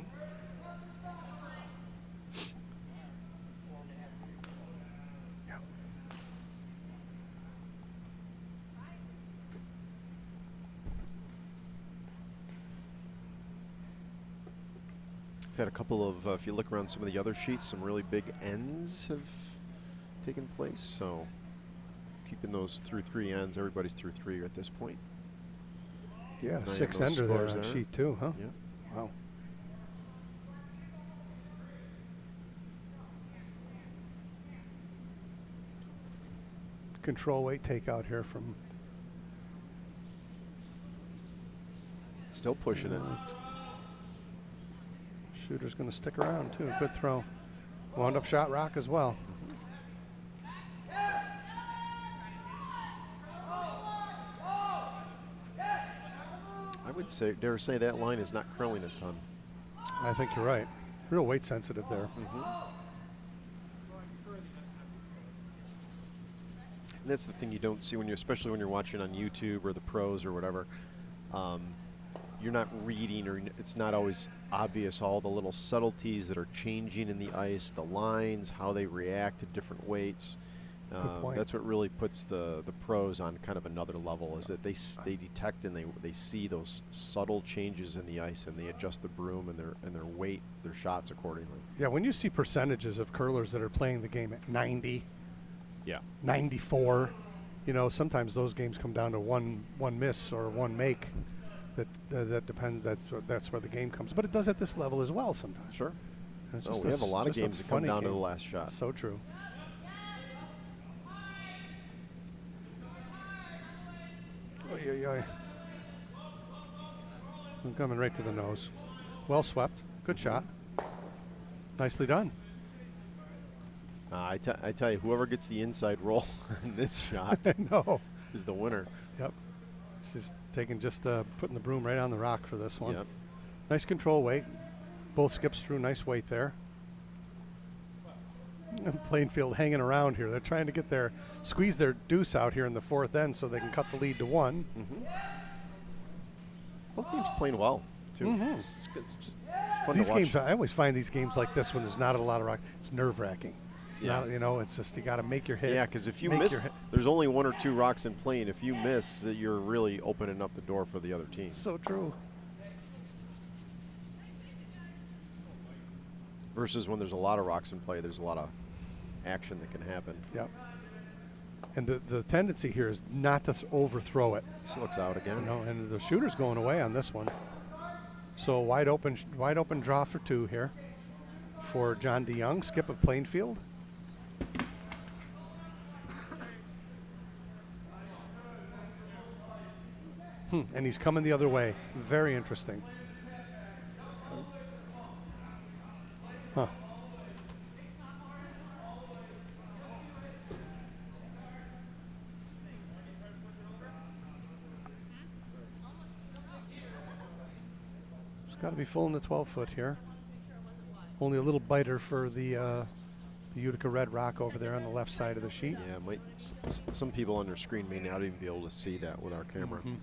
Yeah. Had a couple of, if you look around some of the other sheets, some really big ends have taken place. So keeping those through 3 ends, everybody's through 3 at this point. Yeah, Keep 6 an eye on those ender there scores on sheet 2, huh? Yeah. Wow. Control weight takeout here from. Still pushing it. Shooter's going to stick around too. Good throw. Wound up shot rock as well. I would dare say that line is not curling a ton. I think you're right. Real weight sensitive there. Mm-hmm. And that's the thing you don't see especially when you're watching on YouTube or the pros or whatever. You're not reading, or it's not always obvious all the little subtleties that are changing in the ice, the lines, how they react to different weights. That's what really puts the pros on kind of another level, is that they detect and they see those subtle changes in the ice, and they adjust the broom and their weight, their shots accordingly. Yeah, when you see percentages of curlers that are playing the game at 90, 94, sometimes those games come down to one miss or one make. That depends. That's where the game comes. But it does at this level as well sometimes. Sure. We have a lot of games that come down to the last shot. So true. Oy, oy, oy. I'm coming right to the nose. Well swept. Good shot. Nicely done. I tell you, whoever gets the inside roll in this shot I know. is the winner. Yep. She's taking putting the broom right on the rock for this one. Yep. Nice control weight. Both skips through. Nice weight there. And Plainfield hanging around here. They're trying to squeeze their deuce out here in the 4th end so they can cut the lead to 1. Mm-hmm. Both teams playing well, too. Mm-hmm. It's just fun These to watch. games, I always find these games like this when there's not a lot of rock, it's nerve-wracking. It's not, it's just you got to make your hit. Yeah, because if you miss, there's only 1 or 2 rocks in play, and if you miss, you're really opening up the door for the other team. So true. Versus when there's a lot of rocks in play, there's a lot of action that can happen. Yep. And the tendency here is not to overthrow it. This looks out again. And the shooter's going away on this one. So wide open draw for 2 here for John DeYoung, skip of Plainfield. And he's coming the other way. Very interesting. Huh. It's got to be full in the 12-foot here. Only a little biter for the The Utica red rock over there on the left side of the sheet. Yeah, some people on their screen may not even be able to see that with our camera. Mm-hmm.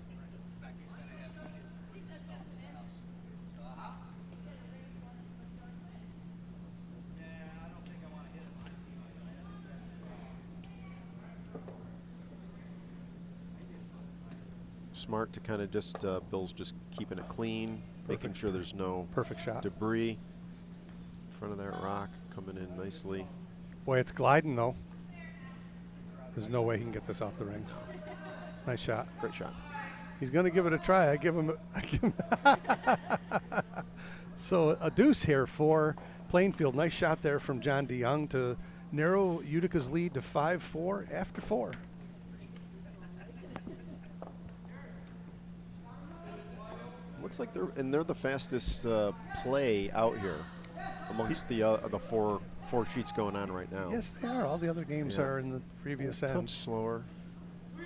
Smart to kind of just, Bill's just keeping it clean, making Perfect. sure there's no Perfect shot. debris in front of that rock, coming in nicely. Boy, it's gliding though. There's no way he can get this off the rings. Nice shot. Great shot. He's going to give it a try. I give him. So a deuce here for Plainfield. Nice shot there from John DeYoung to narrow Utica's lead to 5-4 after 4. Looks like they're the fastest play out here amongst the four sheets going on right now. Yes, they are. All the other games are in the previous Touch end. slower. A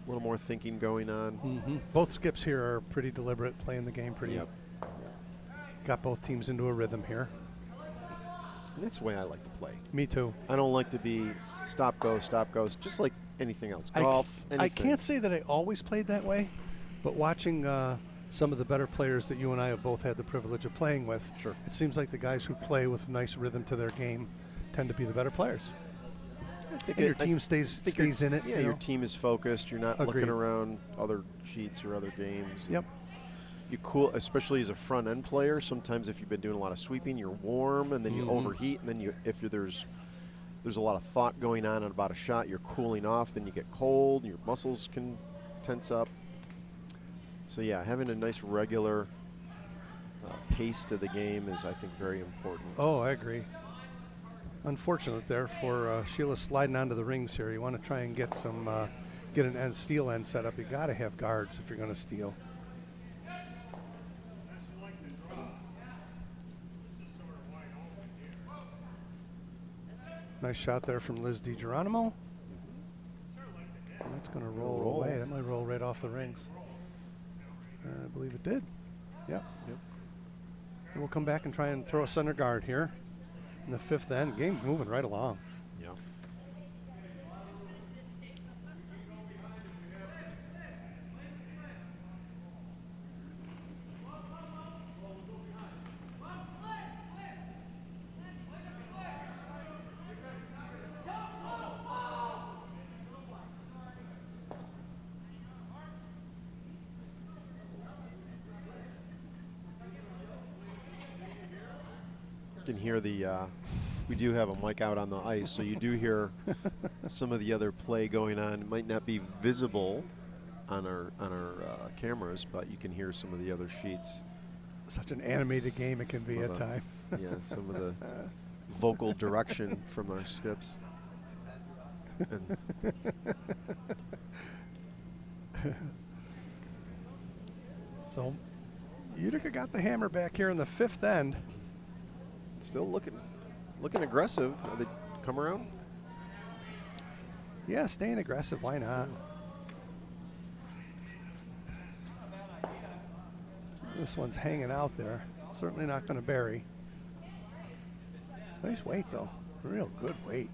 little more thinking going on. Mm-hmm. Both skips here are pretty deliberate, playing the game pretty. Yep. Got both teams into a rhythm here. And that's the way I like to play. Me too. I don't like to be stop, go, just like anything else. Golf, anything. I can't say that I always played that way, but watching some of the better players that you and I have both had the privilege of playing with, Sure. It seems like the guys who play with nice rhythm to their game tend to be the better players. I think And your team stays in it. Yeah, you your know? team is focused. You're not Agreed. looking around other sheets or other games. Yep. You cool, especially as a front end player. Sometimes if you've been doing a lot of sweeping, you're warm, and then you overheat, and then there's a lot of thought going on about a shot, you're cooling off, then you get cold, and your muscles can tense up. So yeah, having a nice regular pace to the game is, I think, very important. Oh, I agree. Unfortunate there for Sheila sliding onto the rings here. You want to try and get some get an steel end set up. You got to have guards if you're going to steal. Nice shot there from Liz DiGeronimo. That's going to roll away. That might roll right off the rings. I believe it did. Yep. And we'll come back and try and throw a center guard here in the fifth end. Game's moving right along. Yeah. You can hear we do have a mic out on the ice, so you do hear some of the other play going on. It might not be visible on our cameras, but you can hear some of the other sheets. Such an animated game it can be at times. Yeah, some of the vocal direction from our skips. And So Utica got the hammer back here in the fifth end. still looking aggressive. Are they come around? Yeah, staying aggressive. Why not? This one's hanging out there. Certainly not going to bury. Nice weight, though. Real good weight.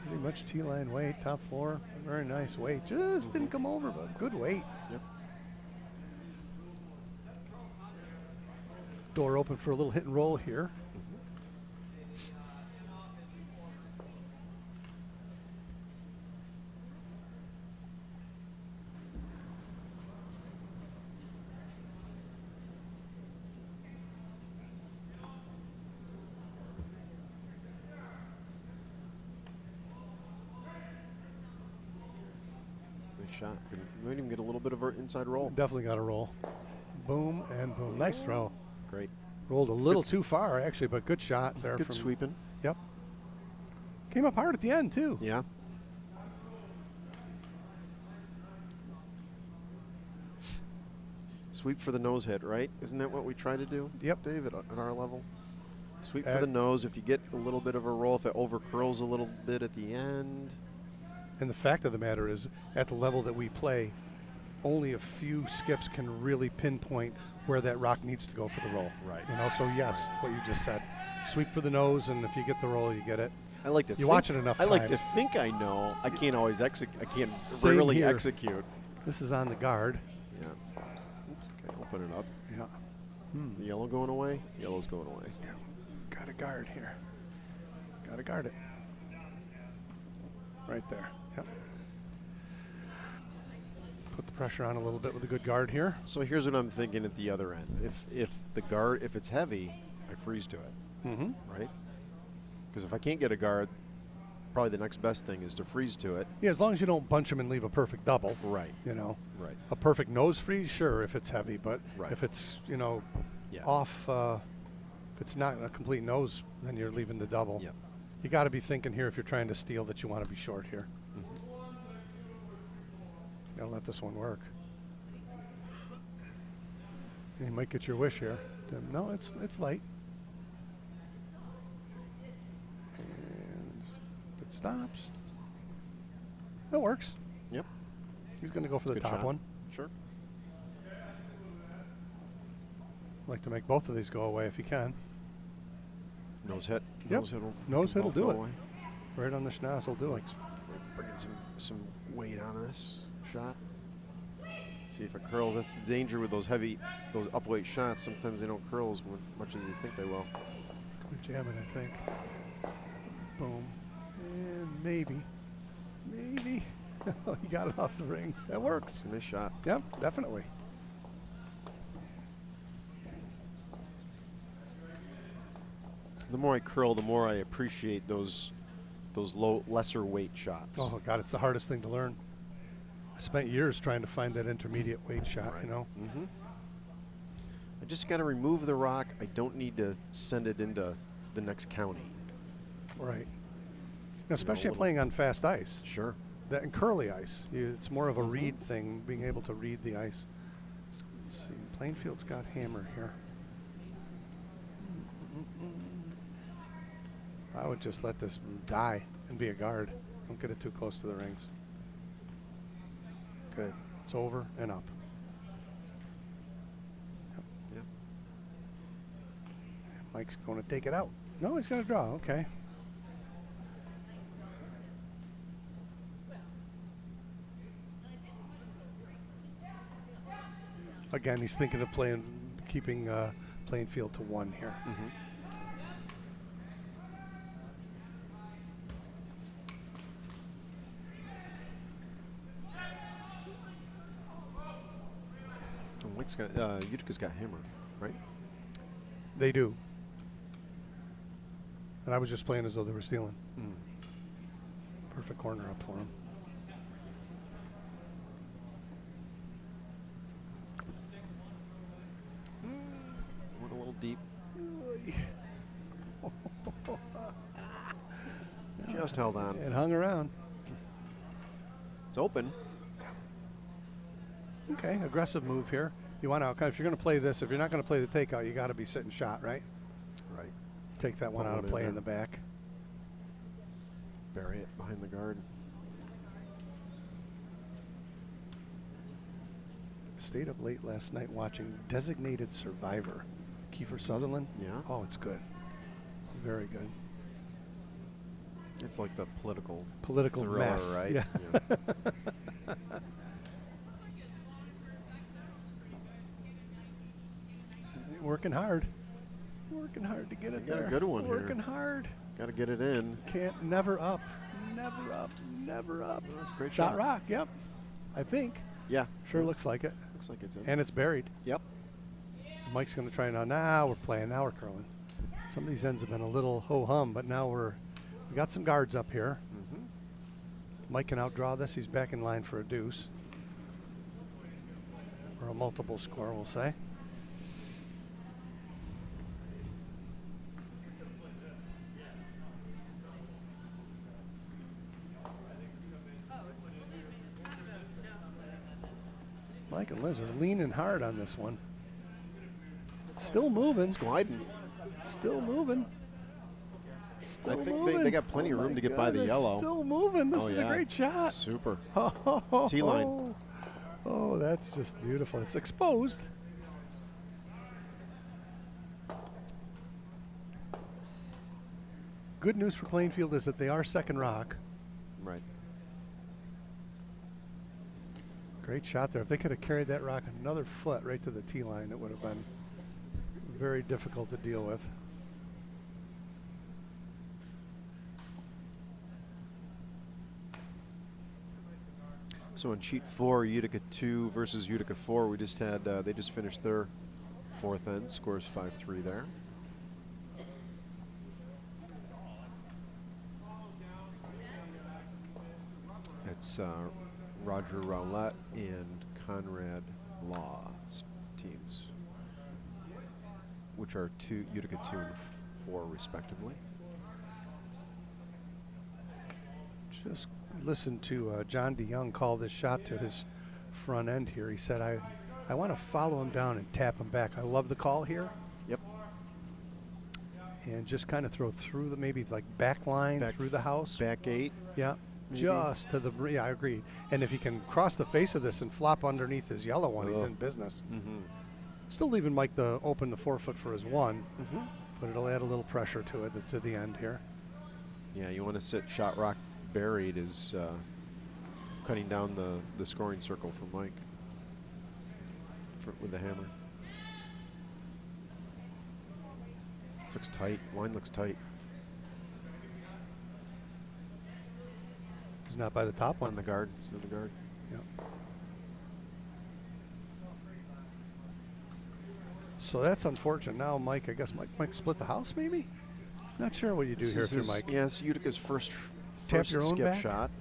Pretty much T-line weight, top four. Very nice weight. Just didn't come over, but good weight. Yep. Door open for a little hit and roll here. Nice shot. We might even get a little bit of an inside roll. Definitely got a roll. Boom and boom. Nice throw. Great. Rolled a little too far, actually, but good shot there. Good from, sweeping. Yep. Came up hard at the end, too. Yeah. Sweep for the nose hit, right? Isn't that what we try to do? Yep. Dave, at our level? Sweep for the nose. If you get a little bit of a roll, if it over curls a little bit at the end. And the fact of the matter is, at the level that we play, only a few skips can really pinpoint where that rock needs to go for the roll. Right. You know, so yes, what you just said. Sweep for the nose, and if you get the roll, you get it. I like to. You watch it enough I like times. to think I know. I can't always execute. I can't Same rarely here. execute. This is on the guard. Yeah. That's okay. Open it up. Yeah. The yellow going away. Yellow's going away. Yeah. Got a guard here. Got to guard it. Right there. Yep. Put the pressure on a little bit with a good guard here. So here's what I'm thinking at the other end. If the guard, if it's heavy, I freeze to it. Mm-hmm. Right? Because if I can't get a guard, probably the next best thing is to freeze to it. Yeah, as long as you don't bunch him and leave a perfect double. Right. You know. Right. A perfect nose freeze, sure, if it's heavy, but Right. if it's, you know, Yeah. off, if it's not a complete nose, then you're leaving the double. Yep. You got to be thinking here if you're trying to steal that you want to be short here. Gotta let this one work. You might get your wish here. No, it's light. And if it stops, that works. Yep. He's going to go for the Good top shot. one. Sure. Like to make both of these go away if you can. Nose hit. Yep. Nose hit'll. Nose can hit'll both do go it. away. Right on the schnoz will do it. Bringing some weight on this shot. See if it curls. That's the danger with those heavy, those upweight shots. Sometimes they don't curl as much as you think they will. Gonna jam it, I think. Boom. And maybe. He got it off the rings. That works. Nice shot. Yep, definitely. The more I curl, the more I appreciate those lesser weight shots. Oh God, it's the hardest thing to learn. I spent years trying to find that intermediate weight shot, Right. you know. Mm-hmm. I just got to remove the rock. I don't need to send it into the next county. Right. Especially little- playing on fast ice. Sure. That and curly ice. It's more of a read thing, being able to read the ice. Let's see. Plainfield's got hammer here. I would just let this die and be a guard. Don't get it too close to the rings. Good. It's over and up. Yep. And Mike's going to take it out. No, he's going to draw. Okay. Again, he's thinking of keeping playing field to 1 here. Mm-hmm. Mike's got Utica's got hammer, right? They do. And I was just playing as though they were stealing. Perfect corner up for him. Went a little deep. Just held on. It hung around. It's open. Okay, aggressive move here. You want to, if you're going to play this, if you're not going to play the takeout, you got to be sitting shot, right? Right. Take that one Put out one of in play there. in the back. Bury it behind the guard. Stayed up late last night watching Designated Survivor. Kiefer Sutherland. Yeah. Oh, it's good. Very good. It's like the political thriller, mess, right? Yeah. Working hard. Working hard to get it You got a there. good one here. Working hard. Got to get it in. Can't, never up. Never up. Never up. That's a great Shot shot. rock, yep. I think. Yeah. Sure looks like it. Looks like it's in. And it's buried. Yep. Mike's going to try now we're playing. Now we're curling. Some of these ends have been a little ho-hum, but now we got some guards up here. Mm-hmm. Mike can outdraw this. He's back in line for a deuce. Or a multiple score, we'll say. Mike and Liz are leaning hard on this one. Still moving. It's gliding. Still moving. Still I think moving. they got plenty of Oh room my to get by the goodness, yellow. Still moving. This Oh, is yeah. a great shot. Super. Oh, T-line. Oh, that's just beautiful. It's exposed. good news for Plainfield is that they are second rock. Right. Great shot there. If they could have carried that rock another foot right to the tee line, it would have been very difficult to deal with. So in sheet 4, Utica 2 versus Utica 4, we just had, they just finished their fourth end, scores 5-3 there. It's Roger Rowlett and Conrad Law's teams, which are Utica 2 and 4 respectively. Just listen to John DeYoung call this shot to his front end here. He said, I want to follow him down and tap him back. I love the call here. Yep. And just kind of throw through the maybe like back line through the house. Back 8. Yeah. Maybe. Just to the, yeah, I agree. And if he can cross the face of this and flop underneath his yellow one, he's in business. Still leaving Mike open the 4 foot for his one, but it'll add a little pressure to it to the end here. Yeah, you want to sit shot rock buried is cutting down the scoring circle for Mike with the hammer. This looks tight. Line looks tight. He's not by the top one. On the guard. He's on the guard. Yeah. So that's unfortunate. Now Mike, I guess Mike split the house maybe? Not sure what you do here if you're Mike. Yes, Utica's first Tap your own skip back? shot.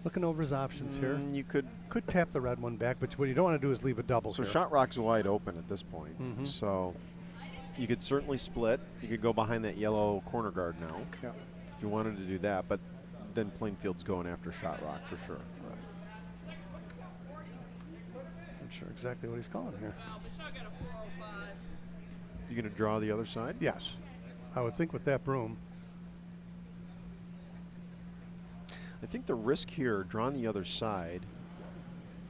Looking over his options here. You could tap the red one back, but what you don't want to do is leave a double So here. shot rock's wide open at this point. So you could certainly split. You could go behind that yellow corner guard now. Yeah. If you wanted to do that, but then Plainfield's going after shot rock for sure. Not sure exactly what he's calling here. You gonna draw the other side? Yes. I would think with that broom. I think the risk here, drawing the other side,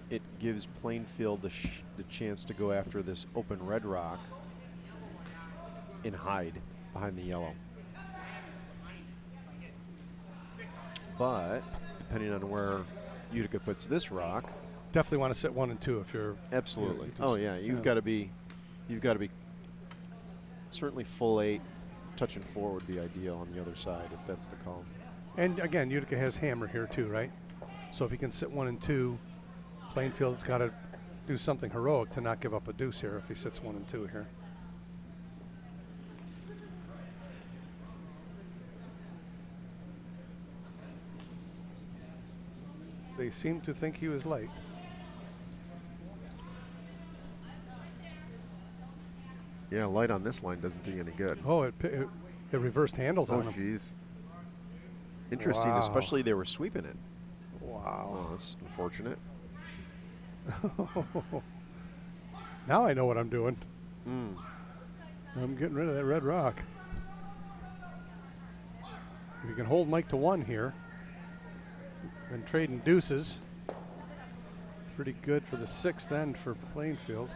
it gives Plainfield the chance to go after this open red rock and hide behind the yellow. But depending on where Utica puts this rock, definitely want to sit 1 and 2 if you're absolutely. You're just, You've got to be certainly full 8. Touching 4 would be ideal on the other side if that's the call. And again, Utica has hammer here too, right? So if he can sit 1 and 2, Plainfield's got to do something heroic to not give up a deuce here if he sits 1 and 2 here. They seem to think he was late. Yeah, light on this line doesn't do you any good. Oh, it reversed handles on him. Oh, jeez. Interesting, Wow. especially they were sweeping it. Wow. Oh, that's unfortunate. Now I know what I'm doing. I'm getting rid of that red rock. If you can hold Mike to 1 here and trading deuces, pretty good for the 6th end for Plainfield.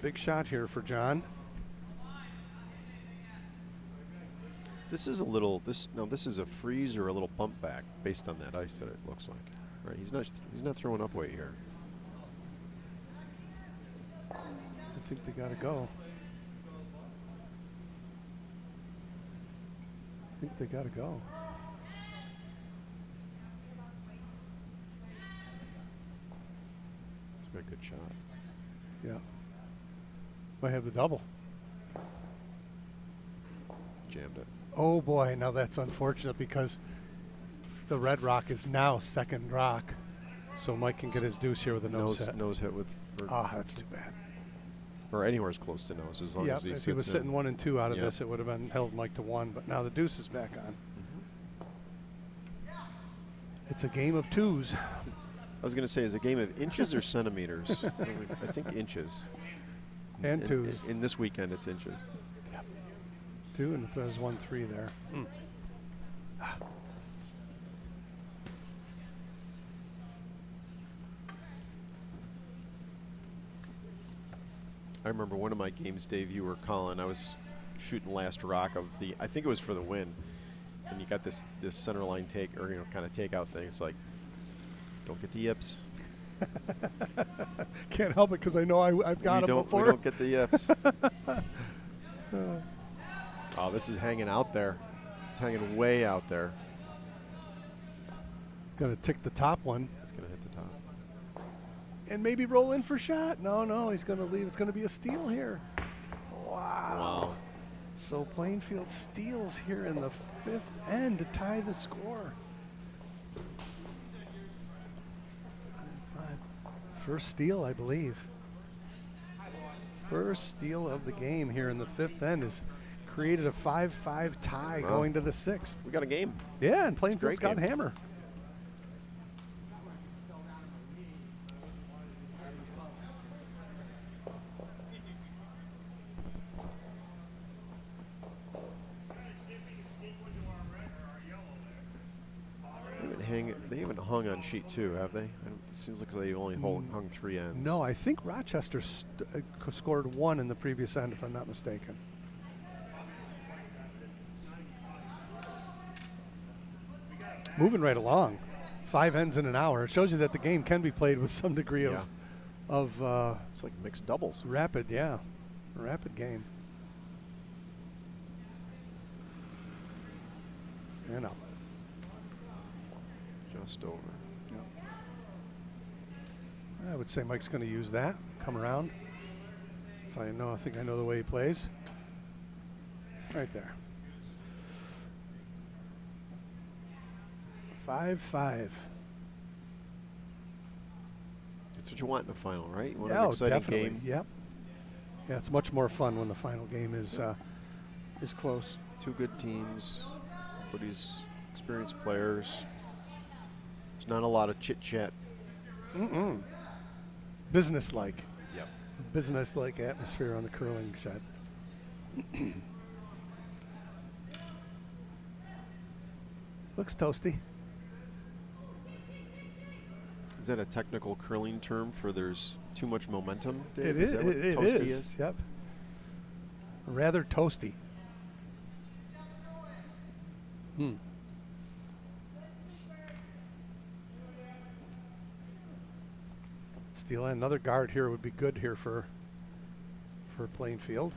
Big shot here for John. This is this is a freeze or a little bump back based on that ice that it looks like. Right? He's not throwing up weight here. I think they got to go. I think they got to go. It's a very good shot. Yeah. Might have the double. Jammed it. Oh boy, now that's unfortunate because the red rock is now second rock. So Mike can get his deuce here with a nose hit. Nose hit with. That's too bad. Or anywhere as close to nose as long as he if sits he was in. sitting 1 and 2 out of Yep. this, it would have been held Mike to 1. But now the deuce is back on. It's a game of twos. I was going to say, is it a game of inches or centimeters? I think inches. And twos. In this weekend, it's inches. Yep. 2, and there's 1-3 there. I remember one of my games, Dave, you were calling. I was shooting last rock of the, I think it was for the win. And you got this center line take, or, kind of takeout thing. It's like, don't get the yips. Can't help it because I know I've got them before. We don't get the yips. Oh, this is hanging out there. It's hanging way out there. Gonna tick the top one. It's gonna hit the top. And maybe roll in for shot. No, he's gonna leave. It's gonna be a steal here. Wow. So Plainfield steals here in the 5th end to tie the score. First steal, I believe. First steal of the game here in the 5th end has created a 5-5 tie going to the 6th. We got a game. Yeah, and Plainfield's got hammer. They haven't hung on sheet 2, have they? It seems like they only hung 3 ends. No, I think Rochester scored 1 in the previous end, if I'm not mistaken. Moving right along. 5 ends in an hour. It shows you that the game can be played with some degree of it's like mixed doubles. Rapid game. And up. Just over. Yep. I would say Mike's going to use that. Come around. I think I know the way he plays. Right there. 5-5. That's what you want in a final, right? You want an exciting definitely. game. Yep. Yeah, it's much more fun when the final game is close. 2 good teams. Everybody's experienced players. There's not a lot of chit-chat. Business-like. Yep. Business-like atmosphere on the curling shed. Looks toasty. Is that a technical curling term for there's too much momentum? Dave? It is. It toasty is. Yep. Rather toasty. Steal in. Another guard here would be good here for Plainfield.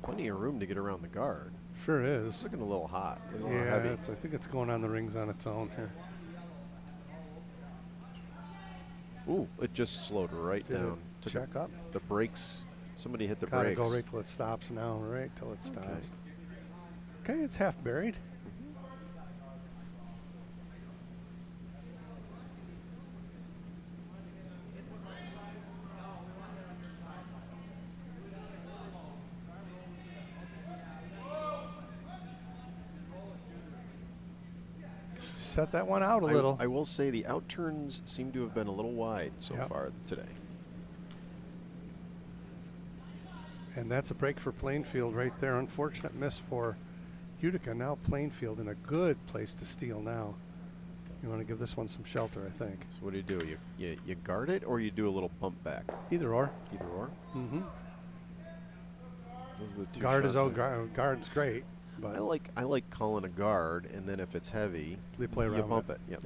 Plenty of room to get around the guard. Sure is. It's looking a little hot. A little Yeah, heavy. I think it's going on the rings on its own here. Ooh, it just slowed right down. Took Check up. The brakes. Somebody hit the Gotta brakes. go right till it stops now, right till it stops. Okay, it's half buried. Set that one out a little. I will say the outturns seem to have been a little wide so far today. And that's a break for Plainfield right there. Unfortunate miss for Utica. Now Plainfield in a good place to steal now. You want to give this one some shelter, I think. So what do? You guard it, or you do a little bump back? Either or. Either or? Mm-hmm. Those are the 2 Guard shots. guard's great. But I like calling a guard, and then if it's heavy, you play around you bump it. Yep.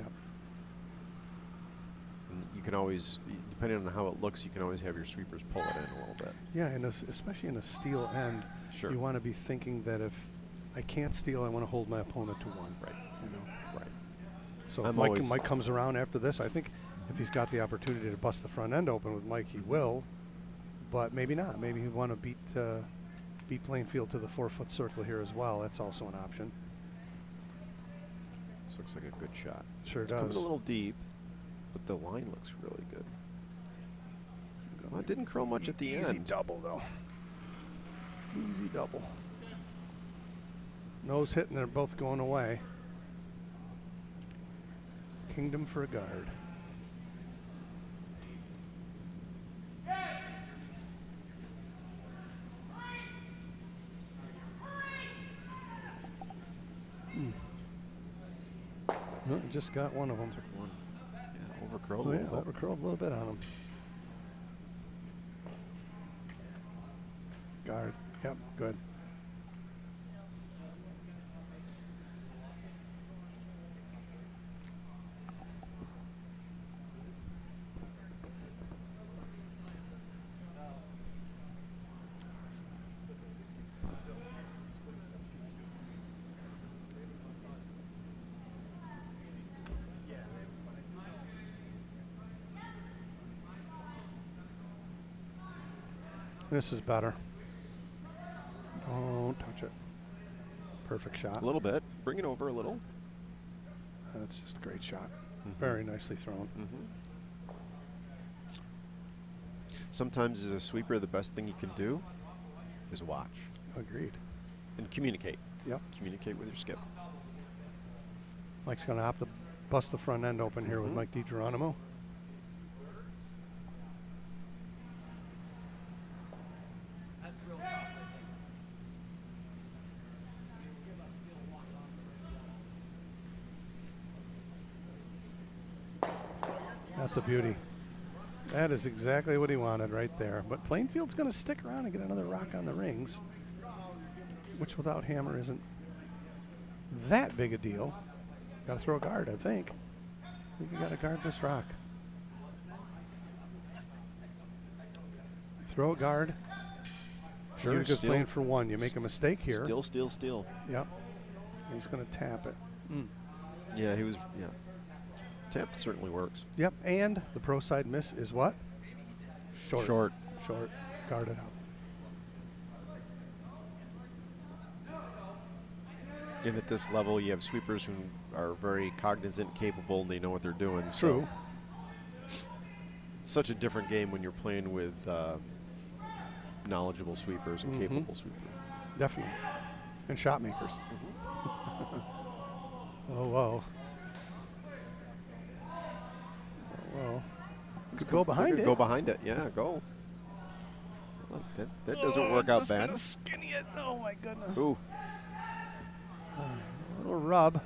And you can always, depending on how it looks, you can always have your sweepers pull it in a little bit. Yeah, and especially in a steal end, Sure. you want to be thinking that if I can't steal, I want to hold my opponent to 1. Right. You know. Right. So if Mike comes around after this, I think if he's got the opportunity to bust the front end open with Mike, he will. But maybe not. Maybe he'd want to beat Plainfield to the 4-foot circle here as well. That's also an option. This looks like a good shot. Sure It's does. coming a little deep, but the line looks really good. Well, it didn't curl much at the Easy end. double, though. Easy double. Nose hit, and they're both going away. Kingdom for a guard. No, just got one of them. Took one. Yeah, over curled Oh, a yeah, little bit. over curled a little bit on him. Guard. Yep, good. This is better. Don't touch it. Perfect shot. A little bit. Bring it over a little. That's just a great shot. Very nicely thrown. Sometimes as a sweeper, the best thing you can do is watch Agreed. and communicate. Yep. Communicate with your skip. Mike's going to opt to bust the front end open here with Mike DiGeronimo. That's a beauty. That is exactly what he wanted right there. But Plainfield's going to stick around and get another rock on the rings, which without hammer isn't that big a deal. Got to throw a guard, I think. I think you got to guard this rock. Throw a guard. Sure, Utica's steal. playing for one. You make a mistake here. Steal, steal, steal. Yep. He's going to tap it. Yeah, he was. Yeah. Tap certainly works. Yep. And the pro side miss is what? Short. Short. Short. Guard it out. And at this level, you have sweepers who are very cognizant, capable, and they know what they're doing. True. So such a different game when you're playing with knowledgeable sweepers and capable sweepers. Definitely. And shot makers. Oh, whoa. Whoa. Could go behind it. Go behind it. Yeah, go. Well, that doesn't work out just bad. Gonna skinny it. Oh, my goodness. Ooh. A little rub.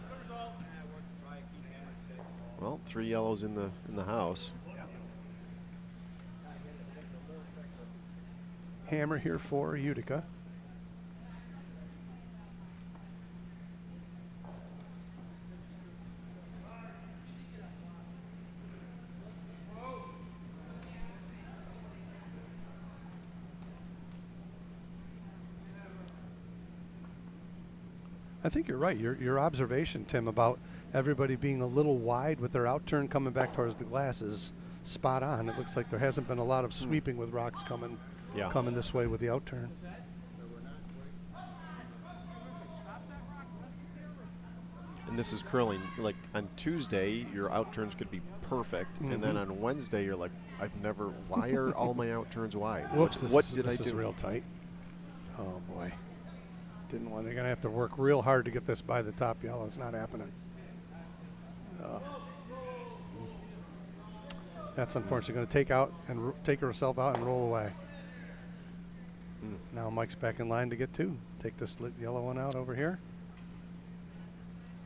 Well, 3 yellows in the house. Yeah. Hammer here for Utica. I think you're right. Your observation, Tim, about everybody being a little wide with their outturn coming back towards the glass is spot on. It looks like there hasn't been a lot of sweeping with rocks coming this way with the outturn. And this is curling. Like on Tuesday, your outturns could be perfect, and then on Wednesday, you're like, why are all my outturns wide? Whoops, what this did I do? is real tight. Oh, boy. Didn't want. They're going to have to work real hard to get this by the top yellow. It's not happening. That's unfortunate. Going to take herself out and roll away. Now Mike's back in line to get two. Take this yellow one out over here.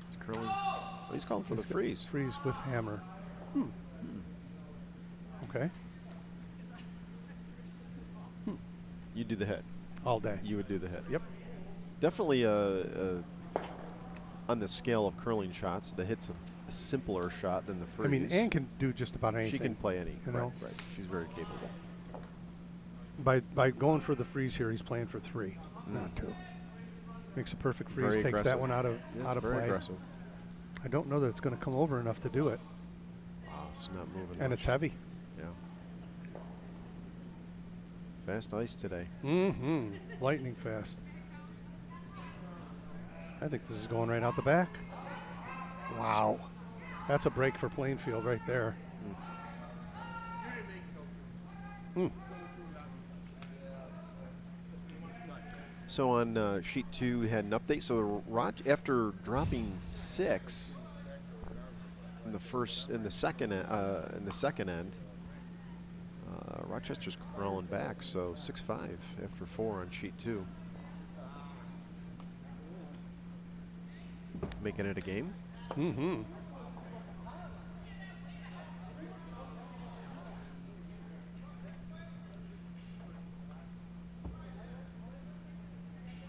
It's curling. Oh, he's calling for the freeze. Freeze with hammer. Okay. You do the hit. All day. You would do the hit. Yep. Definitely on the scale of curling shots, the hit's a simpler shot than the freeze. I mean, Ann can do just about anything. She can play any. You know? Right. She's very capable. By going for the freeze here, he's playing for 3, not 2. Makes a perfect freeze. Very Takes aggressive. that one out of Very play. aggressive. I don't know that it's going to come over enough to do it, Wow, it's not moving. and much. it's heavy. Yeah. Fast ice today. Lightning fast. I think this is going right out the back. Wow. That's a break for Plainfield right there. So on sheet 2, we had an update. So after dropping 6 in the second end, Rochester's crawling back. So 6-5 after 4 on sheet 2, making it a game. Mm-hmm.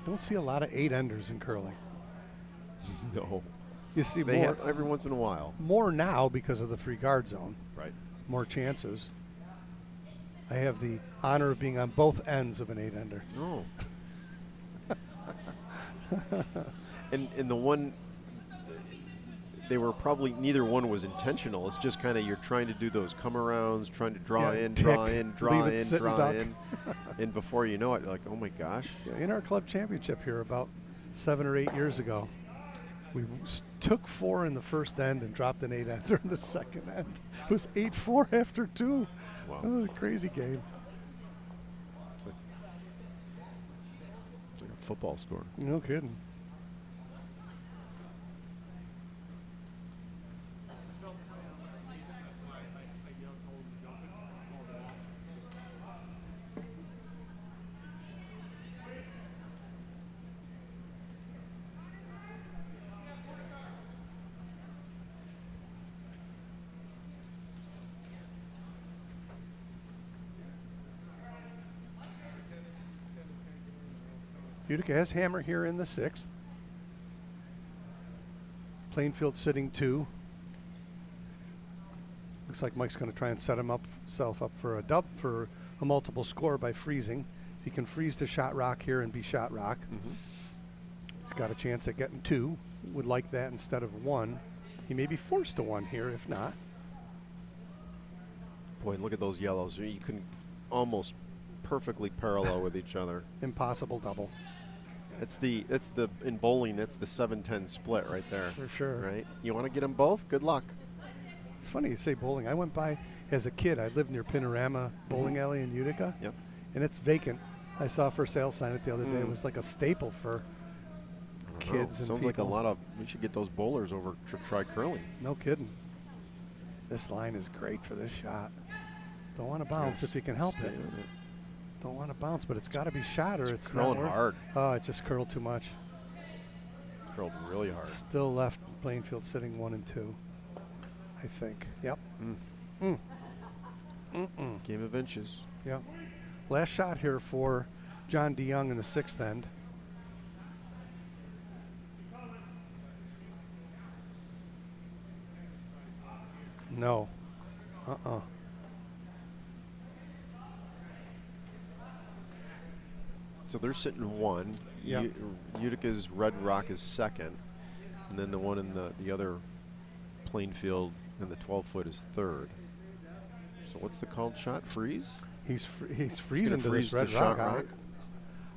Don't see a lot of 8-enders in curling. No. You see They more have every once in a while. more now because of the free guard zone. Right. More chances. I have the honor of being on both ends of an 8-ender. Oh. and the one, they were probably, neither one was intentional. It's just kind of you're trying to do those come arounds, trying to draw in, draw in, draw in, draw in. And before you know it, you're like, oh my gosh. Yeah, in our club championship here about 7 or 8 years ago, we took 4 in the first end and dropped an 8-ender in the second end. It was 8-4 after 2. Wow. Oh, crazy game. It's like a football score. No kidding. Utica has hammer here in the 6th. Plainfield sitting 2. Looks like Mike's going to try and set himself up for a multiple score by freezing. He can freeze to shot rock here and be shot rock. Mm-hmm. He's got a chance at getting 2. Would like that instead of 1. He may be forced to 1 here if not. Boy, look at those yellows. You can almost perfectly parallel with each other. Impossible double. It's the in bowling, that's the 7-10 split right there. For sure. Right? You want to get them both? Good luck. It's funny you say bowling. I went by as a kid. I lived near Panorama Bowling Alley in Utica. Yep. And it's vacant. I saw a for sale sign it the other day. It was like a staple for kids and Sounds like a people. lot of, we should get those bowlers over to try curling. No kidding. This line is great for this shot. Don't want to bounce if you can help Stay it. on it. Don't want to bounce, but it's got to be shot or it's not curling worth- hard. Oh, it just curled too much. Curled really hard. Still left Plainfield sitting 1 and 2. I think. Yep. Game of inches. Yep. Last shot here for John DeYoung in the 6th end. No. So they're sitting 1. Yeah. Utica's Red Rock is 2nd. And then the one in the other Plainfield in the 12-foot is 3rd. So what's the called shot? Freeze? He's freezing to freeze this red to rock. shot rock?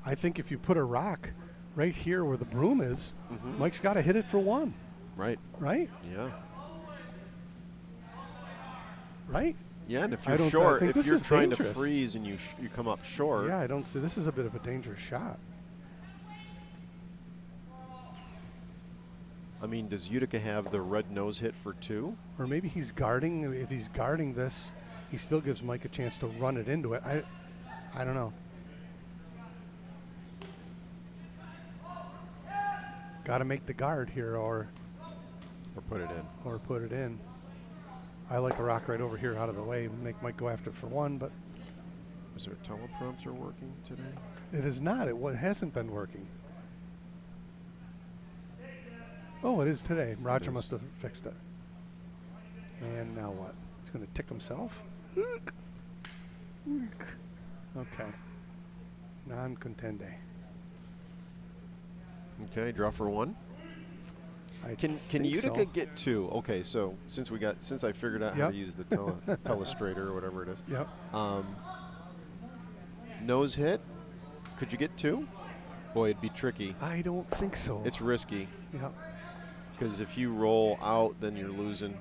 I think if you put a rock right here where the broom is, Mike's got to hit it for 1. Right. Right? Yeah. Right? Yeah, and if I you're don't- I short, think if this you're is trying to dangerous. freeze and you come up short, Yeah, I don't see. This is a bit of a dangerous shot. I mean, does Utica have the red nose hit for 2? Or maybe he's guarding. If he's guarding this, he still gives Mike a chance to run it into it. I don't know. Got to make the guard here or Or put it in. put it in. I like a rock right over here out of the way. Make Mike go after it for 1, but Is there a teleprompter working today? it is not. It hasn't been working. Oh, it is today. Roger is. must have fixed it. And now what? He's going to tick himself? Okay. Non-contende. Okay, draw for 1. I Can think Utica so. get 2? Okay, so since I figured out how Yep. to use the telestrator or whatever it is. Yep. Nose hit. Could you get 2? Boy, it'd be tricky. I don't think so. It's risky Yep. because if you roll out, then you're losing.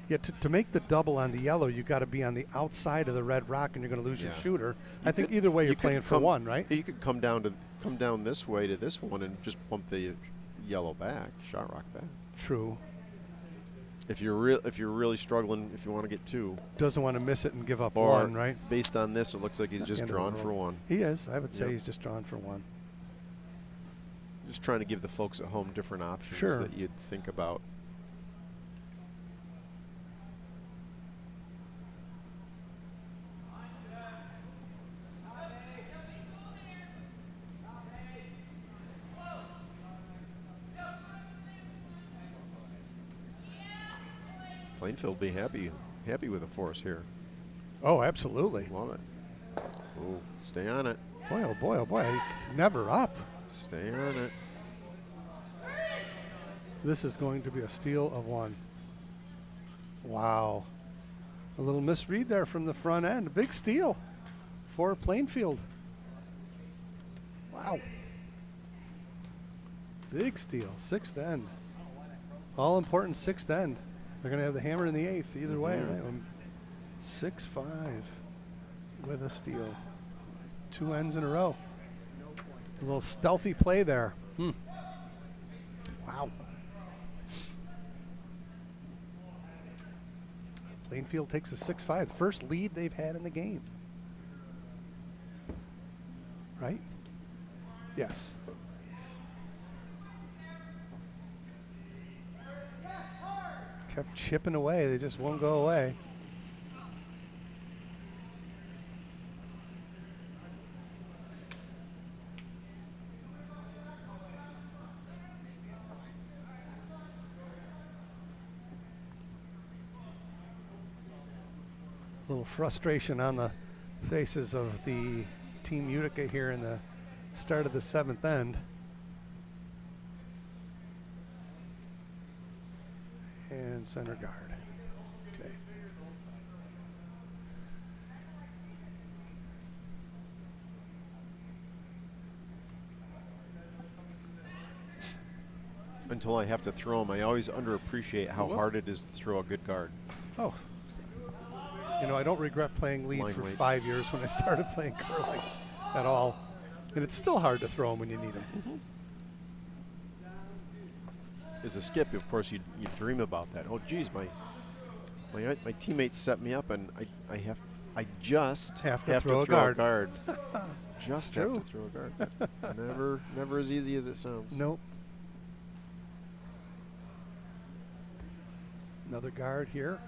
Yeah, to make the double on the yellow, you got to be on the outside of the red rock, and you're going to lose your Yeah. shooter. You I think could- either way, you you're could playing for come- 1, right? You could come down to come down this way to this one and just bump the yellow back, shot rock back. True. If you're really struggling, if you want to get 2. Doesn't want to miss it and give up Or 1, right? based on this, it looks like he's just End of the drawn road. for 1. He is. I would say Yep. he's just drawn for 1. Just trying to give the folks at home different options Sure. that you'd think about. Plainfield be happy with a force here. Oh, absolutely. Love it. Oh, stay on it. Boy, oh boy, oh boy. Never up. Stay on it. This is going to be a steal of 1. Wow. A little misread there from the front end. A big steal for Plainfield. Wow. Big steal. 6th end. All important 6th end. They're going to have the hammer in the 8th either way, right? 6-5 with a steal. 2 ends in a row. A little stealthy play there. Wow. Plainfield takes a 6-5. The first lead they've had in the game. Right? Yes. Kept chipping away. They just won't go away. A little frustration on the faces of the Team Utica here in the start of the 7th end. And center guard. Okay. Until I have to throw them, I always underappreciate how hard it is to throw a good guard. Oh. You know, I don't regret playing lead Line for weight. 5 years when I started playing curling at all. And it's still hard to throw them when you need them. As a skip, of course, you dream about that. Oh, geez, my teammates set me up, and I just Have to throw a guard. Just true. have to throw a guard. Never as easy as it sounds. Nope. Another guard here.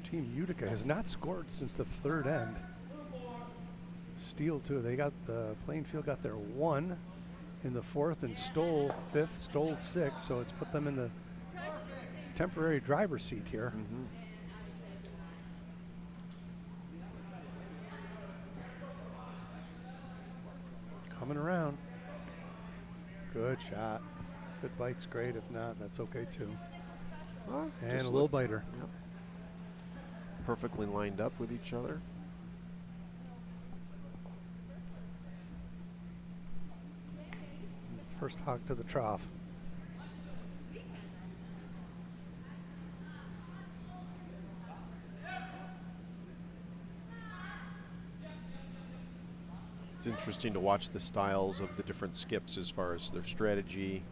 Team Utica has not scored since the 3rd end. Steal too. They got Plainfield got their 1 in the 4th and stole 5th, stole 6th. So it's put them in the temporary driver's seat here. Coming around. Good shot. If it bites, great. If not, that's okay too. Well, And just a little biter. Yep. Perfectly lined up with each other. First hog to the trough. It's interesting to watch the styles of the different skips as far as their strategy,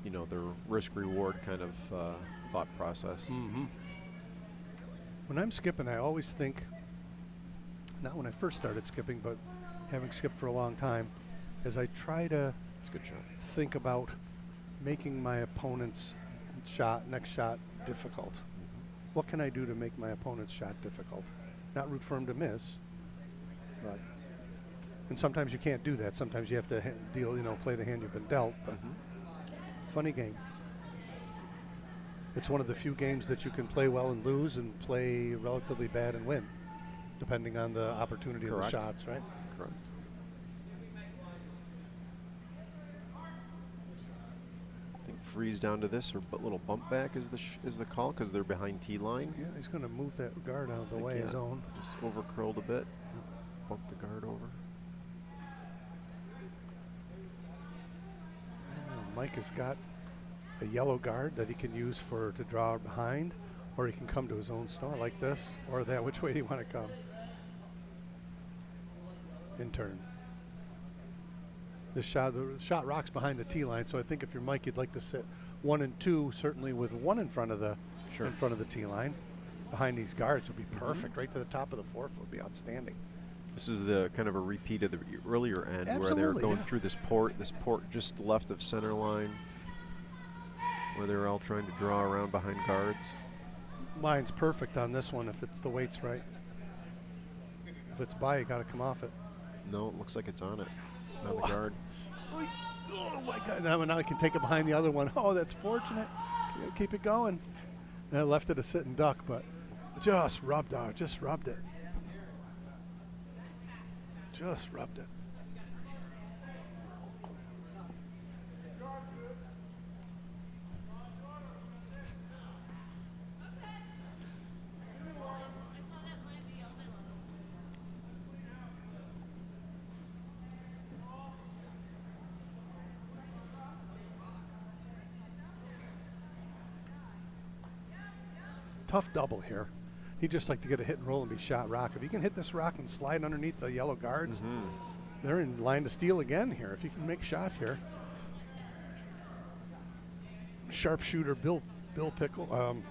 you know, their risk-reward kind of thought process. When I'm skipping, I always think, not when I first started skipping, but having skipped for a long time, as I try to It's a good shot. think about making my opponent's next shot difficult. What can I do to make my opponent's shot difficult? Not root for him to miss, but, and sometimes you can't do that. Sometimes you have to play the hand you've been dealt, but funny game. It's one of the few games that you can play well and lose and play relatively bad and win, depending on the opportunity of the Correct. shots, right? Correct. I think freeze down to this or little bump back is the call because they're behind T line. Yeah, he's going to move that guard out of the Think, way, yeah, his own. Just over curled a bit. Bump the guard over. Mike has got a yellow guard that he can use to draw behind, or he can come to his own stone. I like this or that. Which way do you want to come? In turn. The shot rocks behind the tee line, so I think if you're Mike, you'd like to sit 1 and 2, certainly with 1 in front of the tee line. Behind these guards would be perfect. Right to the top of the 4 foot would be outstanding. This is the kind of a repeat of the earlier end. Absolutely, where they were going through this port just left of center line, where they were all trying to draw around behind guards. Mine's perfect on this one if it's the weight's right. If it's by, you got to come off it. No, it looks like it's on it, on the guard. Oh my God! Now I can take it behind the other one. Oh, that's fortunate. Keep it going. And I left it a sitting duck, but just rubbed out. Just rubbed it. Just rubbed it. Tough double here. He'd just like to get a hit and roll and be shot rock. If you can hit this rock and slide underneath the yellow guards, they're in line to steal again here. If you can make shot here. Sharpshooter Bill Nickel. I'm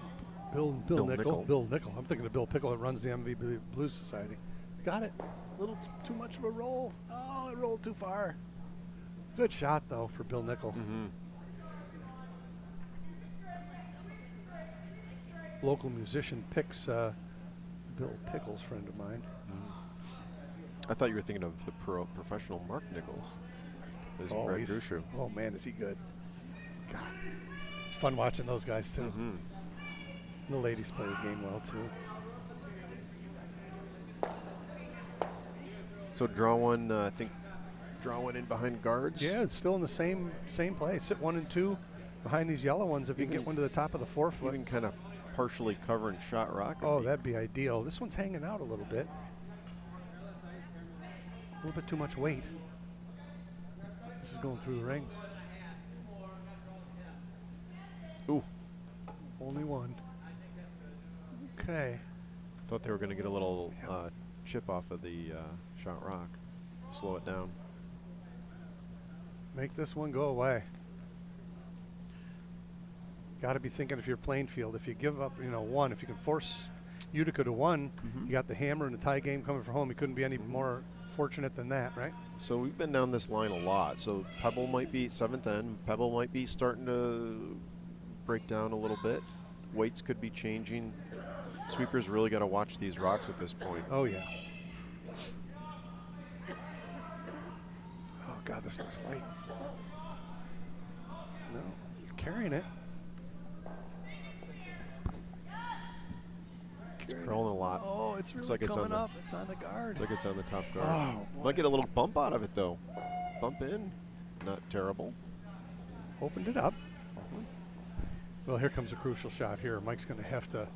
thinking of Bill Pickle that runs the MV Blues Society. Got it. A little too much of a roll. Oh, it rolled too far. Good shot though for Bill Nickel. Local musician picks Bill Pickles, friend of mine. I thought you were thinking of the professional Mark Nichols. Oh man, is he good. God, it's fun watching those guys too. The ladies play the game well too. So draw one, I think, draw one in behind guards. Yeah, it's still in the same place. Sit 1 and 2 behind these yellow ones. If you can get one to the top of the 4 foot. Even kind of partially covering shot rock. Oh, that'd be ideal. This one's hanging out a little bit. A little bit too much weight. This is going through the rings. Ooh. Only one. Okay. Thought they were going to get a little chip off of the shot rock. Slow it down. Make this one go away. Got to be thinking if you're playing field, if you give up, 1, if you can force Utica to 1, you got the hammer and the tie game coming for home. You couldn't be any more fortunate than that, right? So we've been down this line a lot. So Pebble might be 7th end. Pebble might be starting to break down a little bit. Weights could be changing. Sweepers really got to watch these rocks at this point. Oh, yeah. Oh, God, this looks light. No, you're carrying it. It's curling a lot. Oh, it's really coming up. It's on the guard. It's like it's on the top guard. Oh, boy, might get a little bump out of it, though. Bump in. Not terrible. Opened it up. Well, here comes a crucial shot here. Mike's going to have to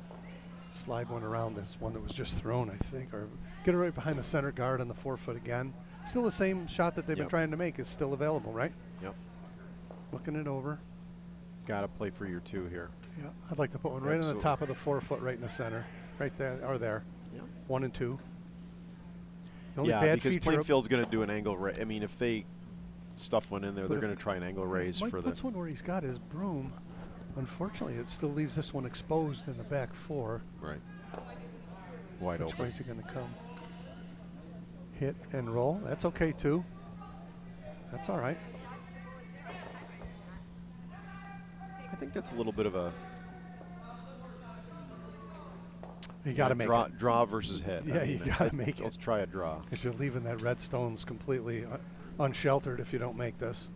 slide one around this one that was just thrown, I think, or get it right behind the center guard on the 4 foot again. Still the same shot that they've been trying to make is still available, right? Yep. Looking it over. Got to play for your 2 here. Yeah, I'd like to put one right on the top of the 4 foot, right in the center, right there or there. Yep. 1 and 2. The only yeah, bad because feature Plainfield's going to do an angle raise. I mean, if they stuff one in there, they're going to try an angle raise Mike for the. puts one where he's got his broom. Unfortunately, it still leaves this one exposed in the back 4. Right. Wide Which open. way's he going to come? Hit and roll. That's okay too. That's all right. I think that's a little bit of a. You got to make it. Draw versus hit. Yeah, you got to make it. Let's try a draw. Because you're leaving that red stones completely unsheltered if you don't make this.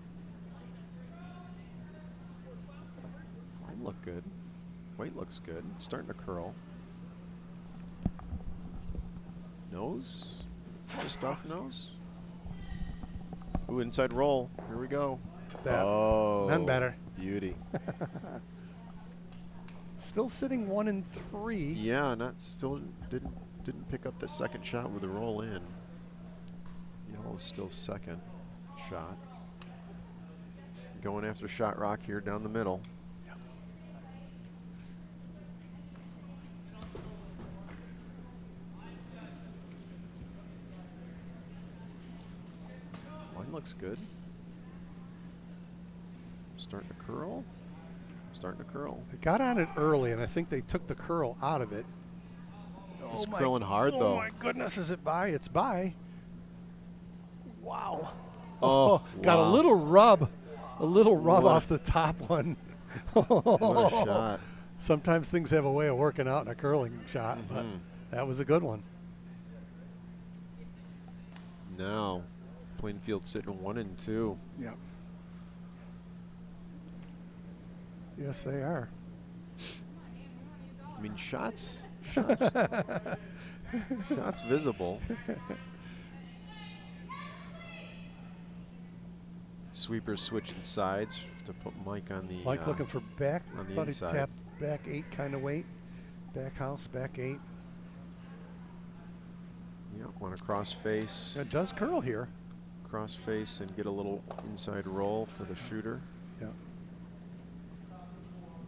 Line look good. Weight looks good. Starting to curl. Nose. Just off nose. Ooh, inside roll. Here we go. Look at that. Oh. None better. Beauty. Still sitting 1 and 3. Yeah, still didn't pick up the second shot with the roll in. Yellow's still second shot. Going after shot rock here down the middle. Yep. Line looks good. Starting to curl. Starting to curl. They got on it early, and I think they took the curl out of it. It's curling hard, though. Oh, my goodness. Is it by? It's by. Wow. Oh, Got wow. a little rub. A little rub What? off the top one. What a shot. Sometimes things have a way of working out in a curling shot, but that was a good one. Now, Plainfield sitting 1 and 2. Yep. Yes, they are. I mean, shots visible. Sweepers switching sides to put Mike on the. Mike looking for back. on the Thought he inside. tapped back 8 kind of weight. Back house, back 8. Yeah, want to cross face. It does curl here. Cross face and get a little inside roll for the shooter. Yeah.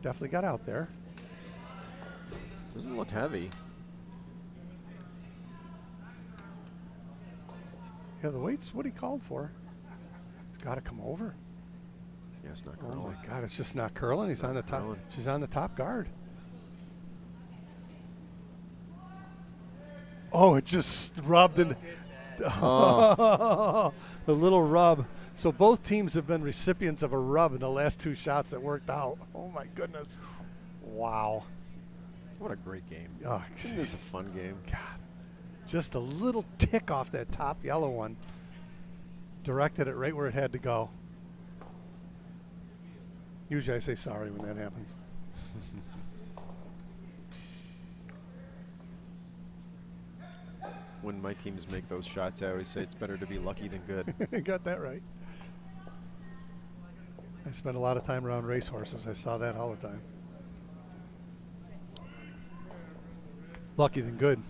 Definitely got out there. Doesn't look heavy. Yeah, the weight's what he called for. It's got to come over. Yeah, it's not Oh curling. my God, it's just not curling. He's on the top. curling. She's on the top guard. Oh, it just rubbed and Oh. the little rub. So both teams have been recipients of a rub in the last 2 shots that worked out. Oh my goodness. Wow. What a great game. Oh, This is a fun game. God. Just a little tick off that top yellow one. Directed it right where it had to go. Usually I say sorry when that happens. When my teams make those shots, I always say it's better to be lucky than good. Got that right. I spent a lot of time around racehorses. I saw that all the time. Lucky than good.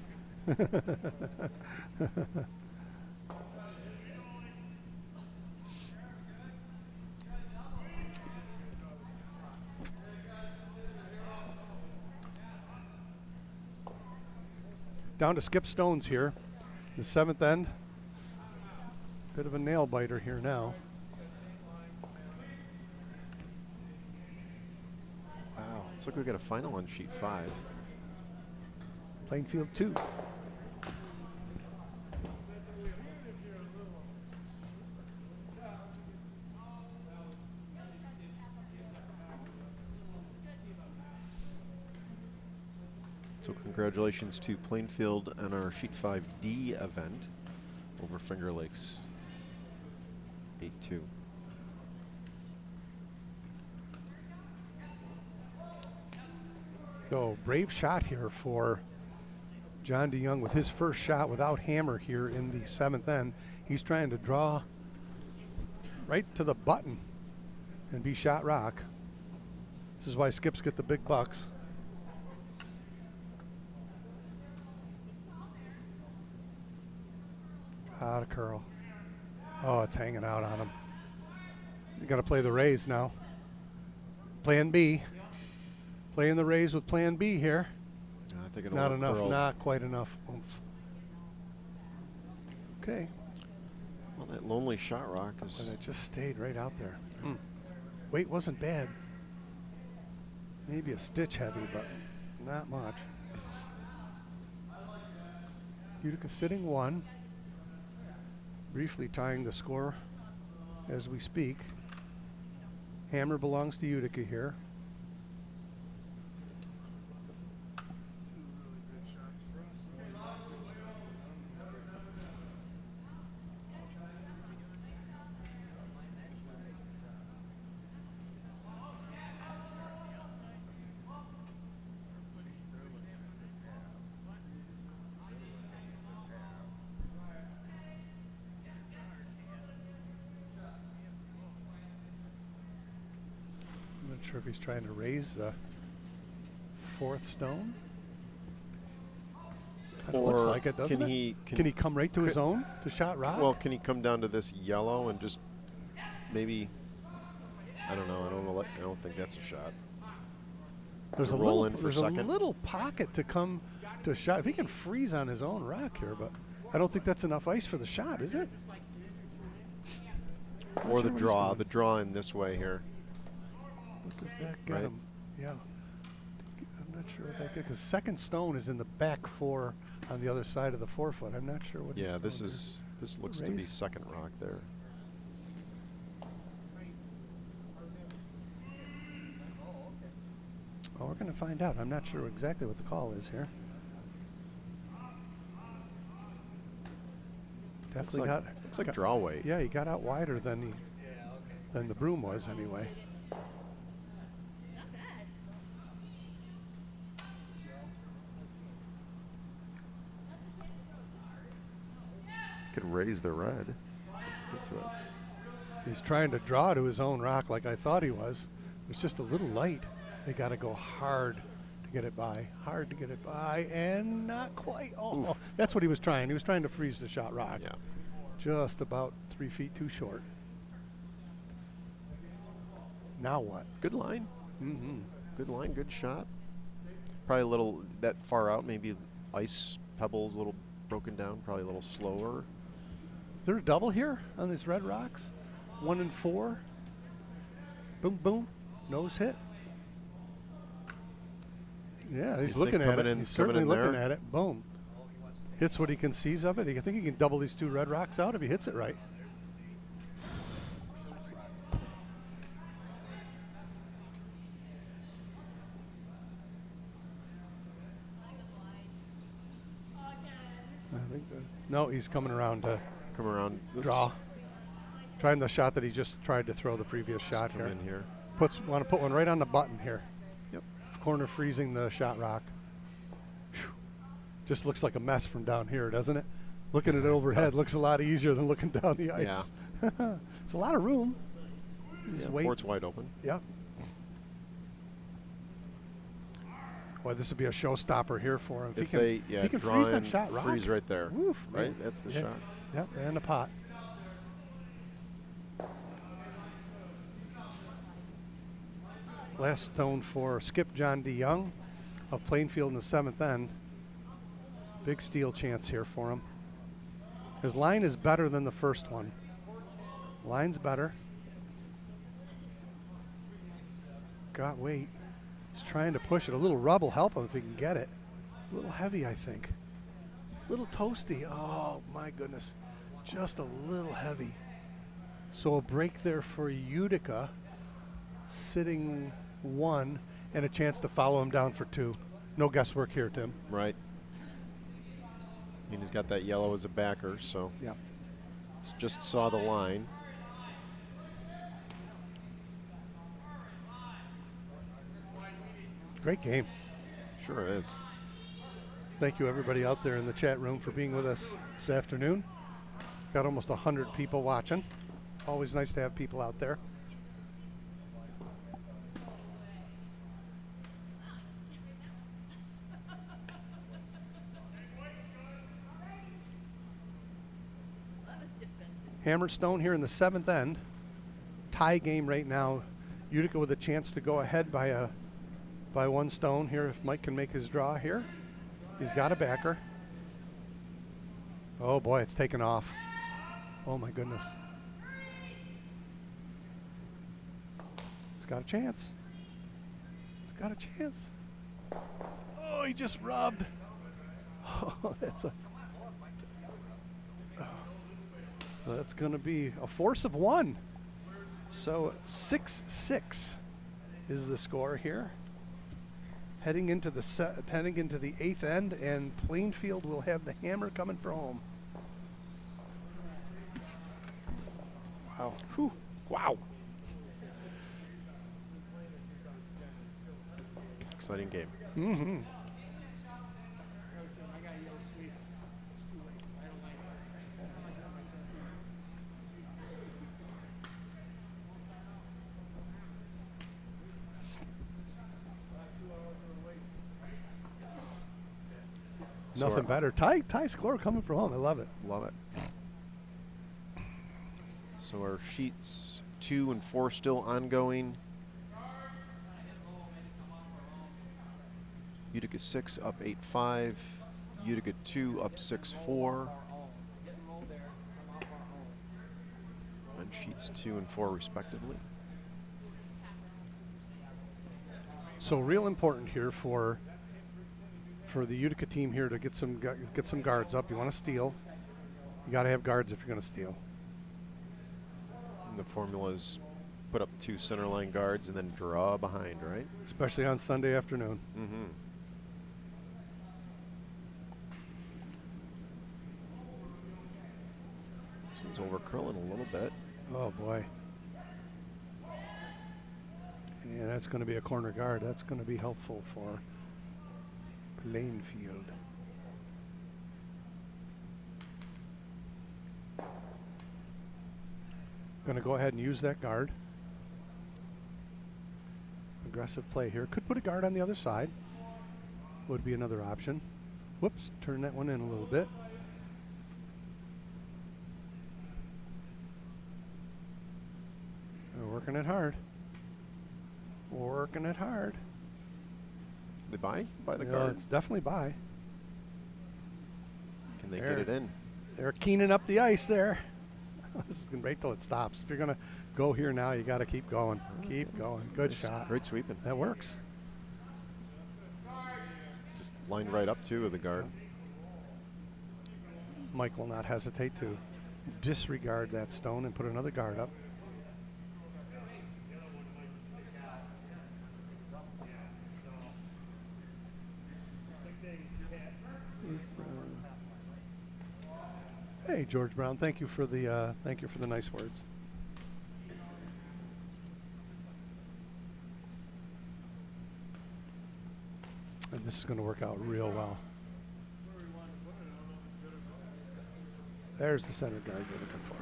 Down to Skip Stones here. The 7th end. Bit of a nail biter here now. Wow. Looks like we got a final on sheet 5. Plainfield 2. So congratulations to Plainfield on our sheet 5D event over Finger Lakes 8-2. So brave shot here for John DeYoung with his first shot without hammer here in the 7th end. He's trying to draw right to the button and be shot rock. This is why Skips get the big bucks. Out of curl. Oh, it's hanging out on him. You got to play the raise now. Plan B. Playing the raise with plan B here. I think it'll Not look enough, curled. not quite enough oomph. Okay, Well, that lonely shot rock is. but it just stayed right out there. Weight wasn't bad. Maybe a stitch heavy, but not much. Utica sitting 1. Briefly tying the score as we speak. Hammer belongs to Utica here. I'm not sure if he's trying to raise the 4th stone. Kinda looks Or like it, doesn't can it? he- Can he come right to his own to shot rock? Well, can he come down to this yellow and just maybe I don't know. I don't think that's a shot. There's To a roll little, in for there's a second. little pocket to come to a shot. If he can freeze on his own rock here, but I don't think that's enough ice for the shot, is it? Or the Sure what he's draw. doing. The draw in this way here. What does that get Right. him? Yeah. I'm not sure what that gets, because second stone is in the back four on the other side of the 4 foot. I'm not sure what he's Yeah, doing this looks to be Raise. second rock there. Well, we're going to find out. I'm not sure exactly what the call is here. Definitely Looks like draw weight. Yeah, he got out wider than the broom was anyway. Could raise the red. Get to it. He's trying to draw to his own rock like I thought he was. It's just a little light. They got to go hard to get it by. Hard to get it by, and not quite. Oh, that's what he was trying. He was trying to freeze the shot rock. Yeah. Just about 3 feet too short. Now what? Good line. Mm-hmm. Good line. Good shot. Probably a little that far out. Maybe ice pebbles a little broken down. Probably a little slower. Is there a double here on these red rocks? 1 and 4. Boom, boom. Nose hit. Yeah, he's You think looking at coming it. in- He's coming certainly in looking there? at it. Boom. Hits what he can seize of it. I think he can double these 2 red rocks out if he hits it right. I think no, he's coming around to Come around. Oops. draw. Trying the shot that he just tried to throw the previous shot Come here. in here. Want to put one right on the button here. Yep. Corner freezing the shot rock. Whew. Just looks like a mess from down here, doesn't it? Looking at it overhead looks a lot easier than looking down the ice. There's a lot of room. He's Yeah, wait- port's wide open. Yep. Boy, this would be a showstopper here for him. If he can draw freeze in, that shot rock. freeze right there. Woof, Right, man. that's the Yeah. shot. Yep, right in the pot. Last stone for Skip John DeYoung of Plainfield in the 7th end. Big steal chance here for him. His line is better than the first one. Line's better. Got weight. He's trying to push it. A little rub will help him if he can get it. A little heavy, I think. A little toasty. Oh, my goodness. Just a little heavy. So a break there for Utica. Sitting 1 and a chance to follow him down for 2. No guesswork here, Tim. Right. And he's got that yellow as a backer, so Yeah. just saw the line. Great game. Sure is. Thank you, everybody out there in the chat room, for being with us this afternoon. Got almost 100 people watching. Always nice to have people out there. Hammerstone here in the 7th end. Tie game right now. Utica with a chance to go ahead by 1 stone here if Mike can make his draw here. He's got a backer. Oh boy, it's taken off. Oh my goodness. It's got a chance. It's got a chance. Oh, he just rubbed. Oh, that's going to be a force of 1. So 6-6 is the score here. Heading into the 8th end, and Plainfield will have the hammer coming for home. Wow. Whew. Wow. Exciting game. Mm-hmm. So Nothing better. Tie score coming from home. I love it. Love it. So our sheets 2 and 4 still ongoing. Utica 6 up 8-5. Utica 2 up 6-4. On sheets 2 and 4 respectively. So real important here for the Utica team here to get some guards up. You want to steal. You got to have guards if you're going to steal. And the formula is put up 2 center line guards and then draw behind, right? Especially on Sunday afternoon. Mm-hmm. This one's over curling a little bit. Oh boy. And that's going to be a corner guard. That's going to be helpful for Plainfield. Going to go ahead and use that guard. Aggressive play here. Could put a guard on the other side. Would be another option. Whoops, turn that one in a little bit. We're working it hard. Working it hard. They buy the Yeah, guard. it's definitely by. Can they There. get it in? They're keening up the ice there. This is going to wait till it stops. If you're going to go here now, you got to keep going. Keep going. Good Nice. shot. Great sweeping. That works. Just lined right up to the guard. Mike will not hesitate to disregard that stone and put another guard up. Hey, George Brown, thank you for the nice words. And this is going to work out real well. There's the center guard you're looking for.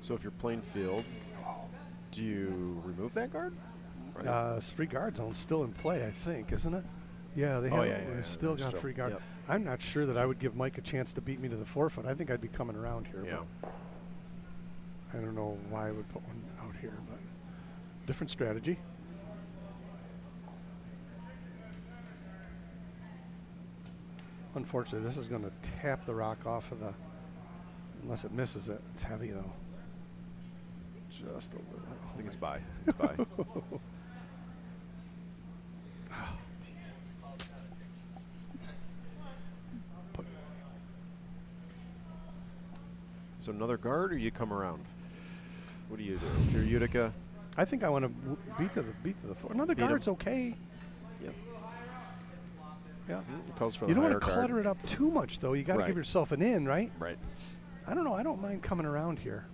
So if you're playing field, do you remove that guard? Right. Free guard zone's still in play, I think, isn't it? Yeah, they have. They've still got free guard. Yep. I'm not sure that I would give Mike a chance to beat me to the 4-foot. I think I'd be coming around here. Yeah. But I don't know why I would put one out here, but different strategy. Unfortunately, this is going to tap the rock off of the. Unless it misses it, it's heavy though. Just a little. I think it's by. It's by. Oh, jeez. So another guard, or you come around? What do you do? If you're Utica, I think I want to beat to the floor. Another Beat 'em. guard's okay. yep. Yeah. It calls for You the don't higher want to guard. clutter it up too much, though. You got to Right. give yourself an in, right? Right. I don't know. I don't mind coming around here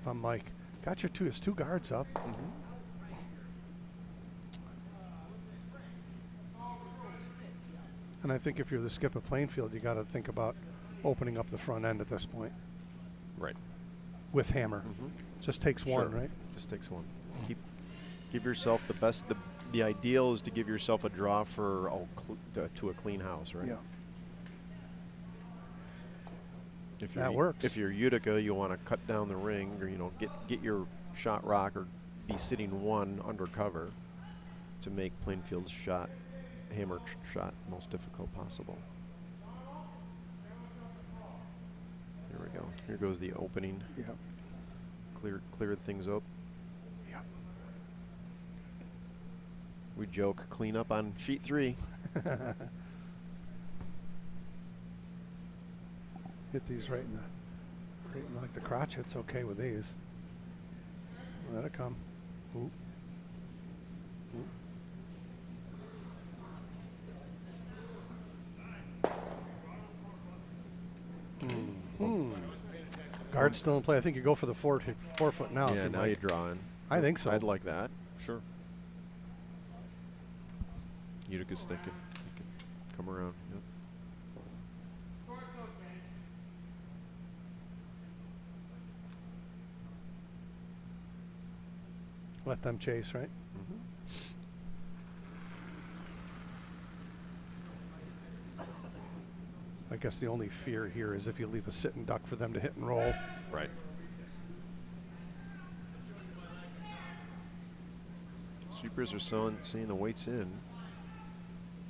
if I'm Mike. Got your two guards up. Mm-hmm. And I think if you're the skip of Plainfield, you got to think about opening up the front end at this point Right. with hammer. Mm-hmm. Just takes one, Sure. right? Just takes one. Give yourself the best. The ideal is to give yourself a draw for to a clean house, right? Yeah. If That you're, works. If you're Utica, you want to cut down the ring, or get your shot rock, or be sitting one under cover to make Plainfield's hammer shot most difficult possible. Here we go. Here goes the opening. Yeah. Clear things up. Yeah. We joke clean up on sheet 3. Hit these right in like the crotch. It's okay with these. Let it come. Ooh. Ooh. Guard still in play. I think you go for the 4-foot now. if Yeah, you'd now like. you draw in. I think so. I'd like that. Sure. Utica's thinking. Come around. Yep. Let them chase, right? Mm-hmm. guess the only fear here is if you leave a sitting duck for them to hit and roll. Right. Sweepers are seeing the weights in.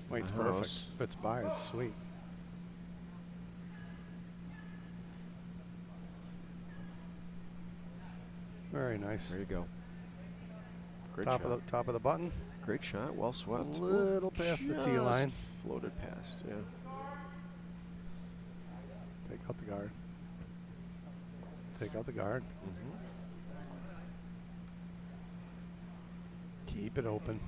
Weight's House. perfect. Fits by. It's sweet. Very nice. There you go. Great Top shot. of the button. Great shot. Well swept. A little past the tee Just line. Floated past. Yeah. Take out the guard. Take out the guard. Keep it open.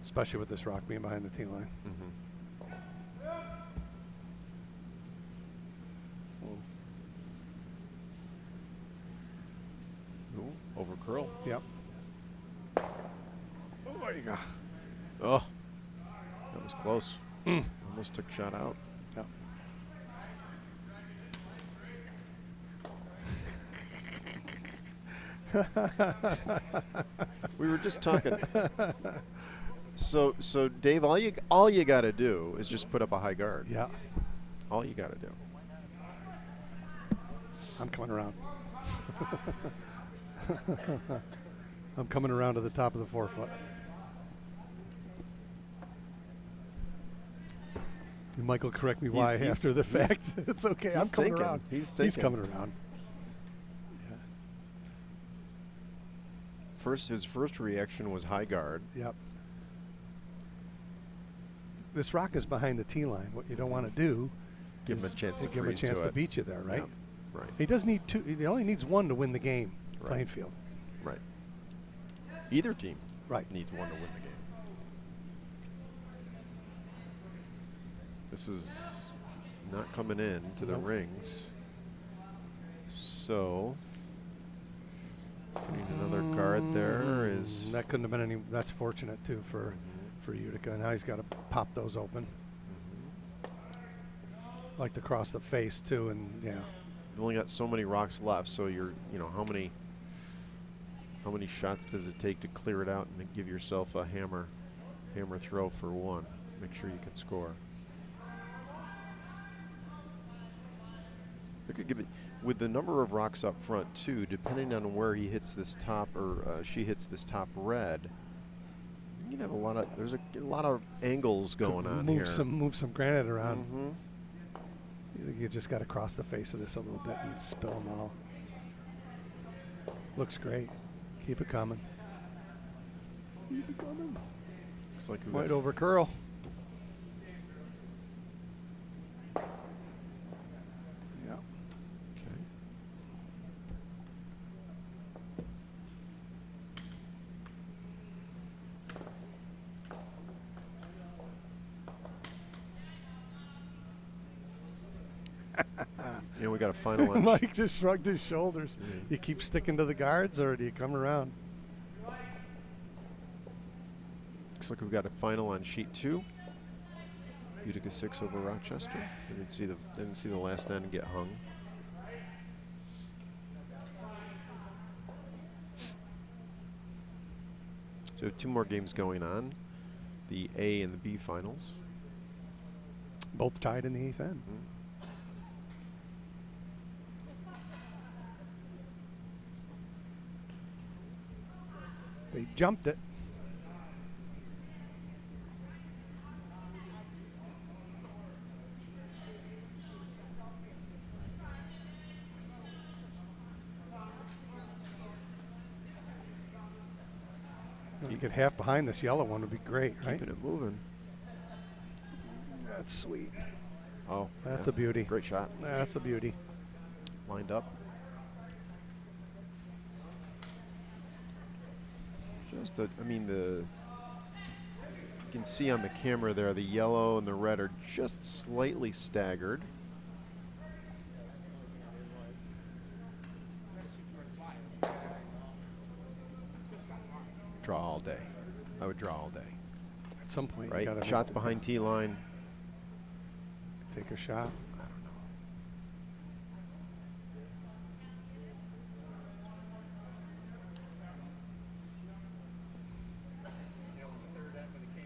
Especially with this rock being behind the tee line. Ooh, over curl. Yep. Oh, there you go. Oh, that was close. Almost took shot out. Yep. We were just talking. So Dave, all you got to do is just put up a high guard. Yeah. All you got to do. I'm coming around. I'm coming around to the top of the 4 foot. Michael, correct me why He's- after the fact. It's okay. I'm coming thinking. around. He's He's thinking. coming around. Yeah. His first reaction was high guard. Yep. This rock is behind the tee line. What you don't want to do Give him is a chance to give him a freeze chance to to it. beat you there, right? Yep. Right. He does need two. He only needs one to win the game. Right. Playing field. Right. Either team Right. needs one to win the game. This is not coming in to the Nope. rings. So putting another guard there is That couldn't have been any. That's fortunate too for Utica. Now he's got to pop those open. Like to cross the face too, and yeah. You've only got so many rocks left, so how many shots does it take to clear it out and then give yourself a hammer throw for one? Make sure you can score. They could give it with the number of rocks up front too, depending on where he hits this top or she hits this top red. You can have a lot of angles going on here. Move some granite around. Mm-hmm. You just got to cross the face of this a little bit and spill them all. Looks great. Keep it coming. Keep it coming. Looks like we Right got over curl. Yeah. okay. Yeah, we got a final on. Mike just shrugged his shoulders. You keep sticking to the guards, or do you come around? Looks like we've got a final on sheet 2. Utica 6 over Rochester. Didn't see the last end get hung. So we have 2 more games going on. The A and the B finals. Both tied in the 8th end. They jumped it. You get half behind this yellow one would be great, right? Keeping it moving. That's sweet. Oh, That's yeah. a beauty. Great shot. That's a beauty. Lined up. You can see on the camera there the yellow and the red are just slightly staggered. Draw all day. I would draw all day. At some point, you Right? gotta Shots behind tee line. take a shot. I don't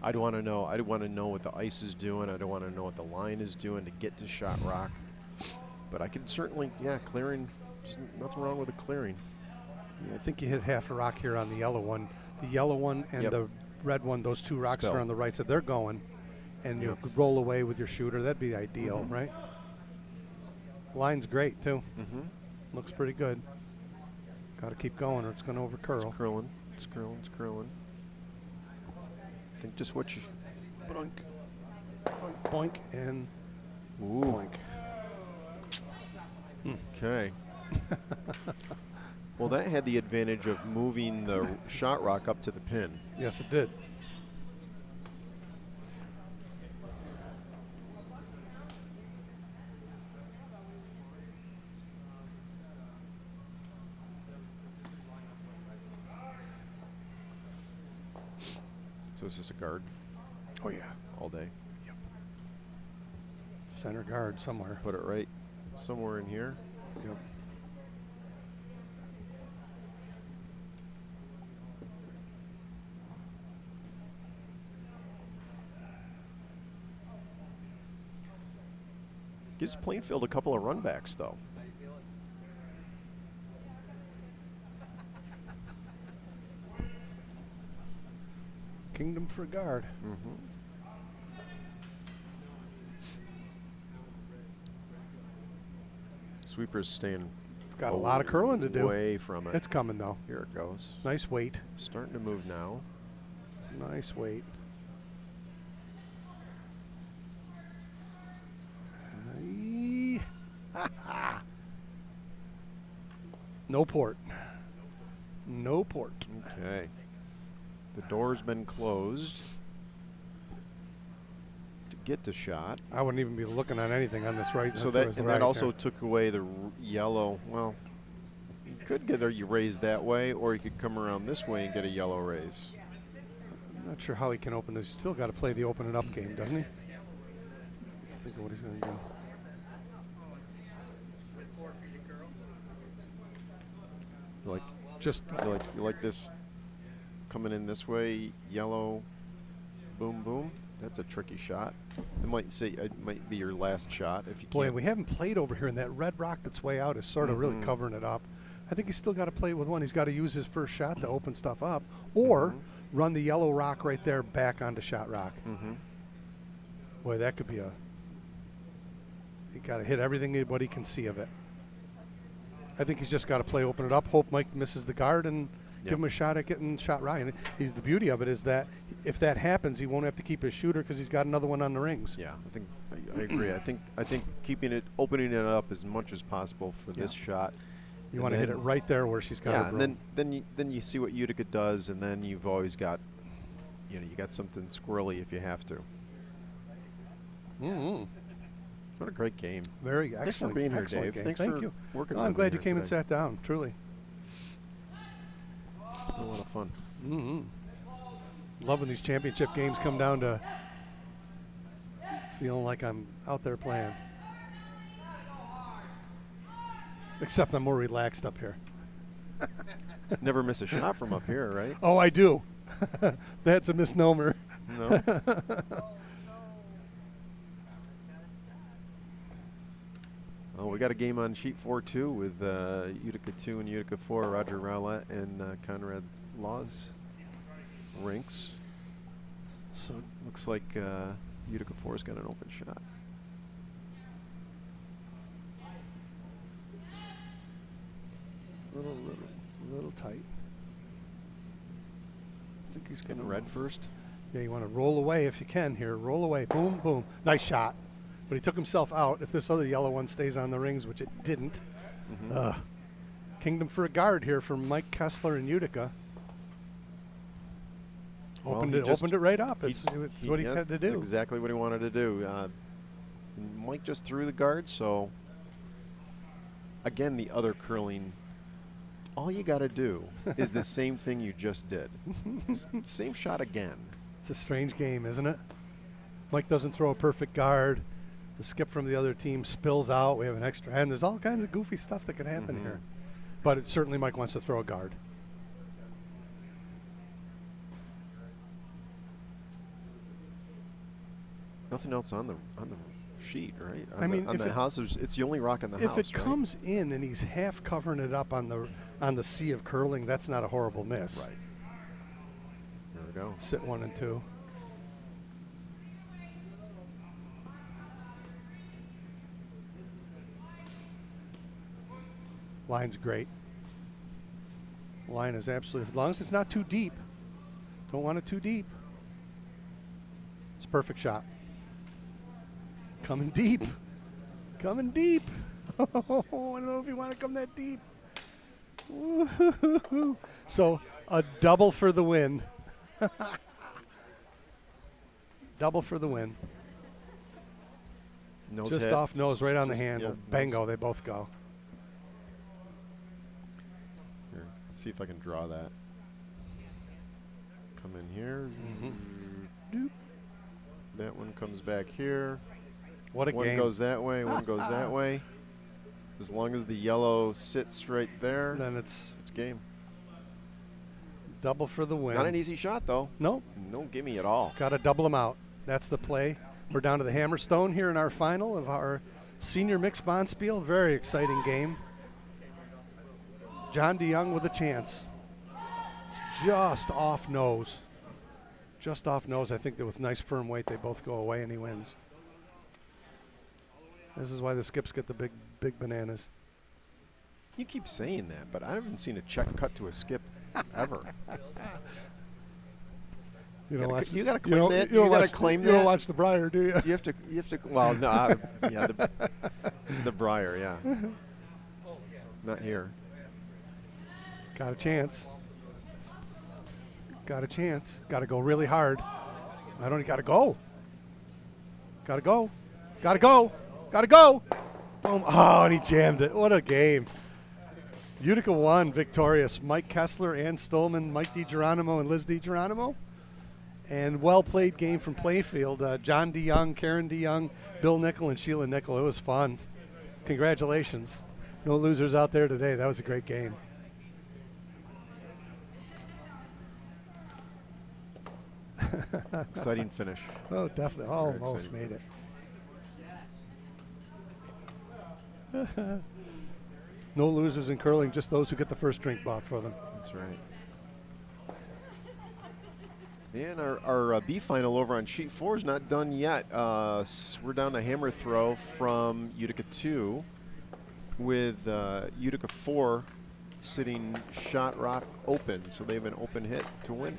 know. I'd want to know. I'd want to know what the ice is doing. I'd want to know what the line is doing to get to shot rock. But I could certainly, clearing. Just nothing wrong with the clearing. Yeah, I think you hit half a rock here on the yellow one. The yellow one and the red one, those two rocks are on the right side. They're going, and you roll away with your shooter. That'd be ideal, right? Line's great, too. Looks pretty good. Got to keep going or it's going to over-curl. It's curling. It's curling. It's curling. I think just what you... Boink, boink, boink, and Ooh. boink. Okay. Well, that had the advantage of moving the shot rock up to the pin. Yes, it did. So is this a guard Oh, yeah. all day? Yep. Center guard somewhere. Put it right somewhere in here. Yep. Gives Plainfield a couple of runbacks, though. Kingdom for guard. Sweeper's staying. It's got a lot of curling to do. Away from it. It's coming, though. Here it goes. Nice weight. Starting to move now. Nice weight. No port. No port. Okay. The door's been closed to get the shot. I wouldn't even be looking at anything on this right. So that also took away the yellow. Well, you could get a raise that way, or you could come around this way and get a yellow raise. I'm not sure how he can open this. He's still got to play the open it up game, doesn't he? Let's think of what he's going to do. You like this coming in this way, yellow, boom, boom. That's a tricky shot. It might be your last shot if you can. Boy, we haven't played over here, and that red rock that's way out is sort of really covering it up. I think he's still got to play with one. He's got to use his first shot to open stuff up, or run the yellow rock right there back onto shot rock. Boy, that could be a. You got to hit everything what he can see of it. I think he's just got to play open it up. Hope Mike misses the guard and give him a shot at getting shot right. And the beauty of it is that if that happens, he won't have to keep his shooter because he's got another one on the rings. Yeah, I agree. I think opening it up as much as possible for this shot. You want to hit it right there where she's got her broom. and then you see what Utica does, and then you've always got, you got something squirrely if you have to. What a great game. Very excellent. Thanks for being here, Dave. Game. Thanks Thank for you. working I'm glad you came today. and sat down, truly. It's been a lot of fun. Love when these championship games come down to feeling like I'm out there playing. Except I'm more relaxed up here. Never miss a shot from up here, right? Oh, I do. That's a misnomer. No. Oh, we got a game on sheet 4 too with Utica 2 and Utica 4. Roger Rowlett and Conrad Laws rinks. So looks like Utica 4's got an open shot. Little tight. I think he's Getting red first. Yeah, you want to roll away if you can here. Roll away. Boom, boom. Nice shot. But he took himself out. If this other yellow one stays on the rings, which it didn't. Kingdom for a guard here from Mike Kessler in Utica. Opened it right up. It's what he had to do. That's exactly what he wanted to do. Mike just threw the guard, so again, the other curling. All you got to do is the same thing you just did. Same shot again. It's a strange game, isn't it? Mike doesn't throw a perfect guard. The skip from the other team spills out. We have an extra hand. There's all kinds of goofy stuff that can happen here. But certainly Mike wants to throw a guard. Nothing else on the sheet, right? I mean, on if the house, it's the only rock on the if house. it right? comes in and he's half covering it up on the sea of curling, that's not a horrible miss. Right. There we go. Sit 1 and 2. Line's great. Line is absolutely, as long as it's not too deep. Don't want it too deep. It's a perfect shot. Coming deep. Coming deep. I don't know if you want to come that deep. Woo-hoo-hoo-hoo. So a double for the win. Double for the win. Nose Just hit. off nose, right on the Just- handle. yeah, Bango, nose. they both go. Here, see if I can draw that. Come in here. Doop. That one comes back here. What a One game. goes that way, one goes that way. As long as the yellow sits right there, Then it's it's game. double for the win. Not an easy shot, though. Nope. No gimme at all. Got to double them out. That's the play. We're down to the Hammerstone here in our final of our senior mixed bonspiel. Very exciting game. John DeYoung with a chance. It's just off nose. Just off nose. I think that with nice firm weight, they both go away and he wins. This is why the skips get the big bananas. You keep saying that, but I haven't seen a check cut to a skip ever. You don't watch. You gotta you don't- claim that. You don't You gotta watch claim You don't that. watch the Briar, do you? You have to. Well, no. Yeah, the Briar. Yeah. Not here. Got a chance. Got a chance. Got to go really hard. I don't. Got to go. Got to go. Got to go. Got to go. Boom. Oh, and he jammed it. What a game. Utica won, victorious. Mike Kessler, Ann Stolman, Mike DiGeronimo, and Liz DiGeronimo. And well-played game from Playfield. John DeYoung, Karen DeYoung, Bill Nickel, and Sheila Nickel. It was fun. Congratulations. No losers out there today. That was a great game. Exciting finish. Oh, definitely. Very Almost exciting made it. No losers in curling, just those who get the first drink bought for them. That's right. And our B final over on sheet 4 is not done yet. We're down to hammer throw from Utica 2 with Utica 4 sitting shot rock open. So they have an open hit to win.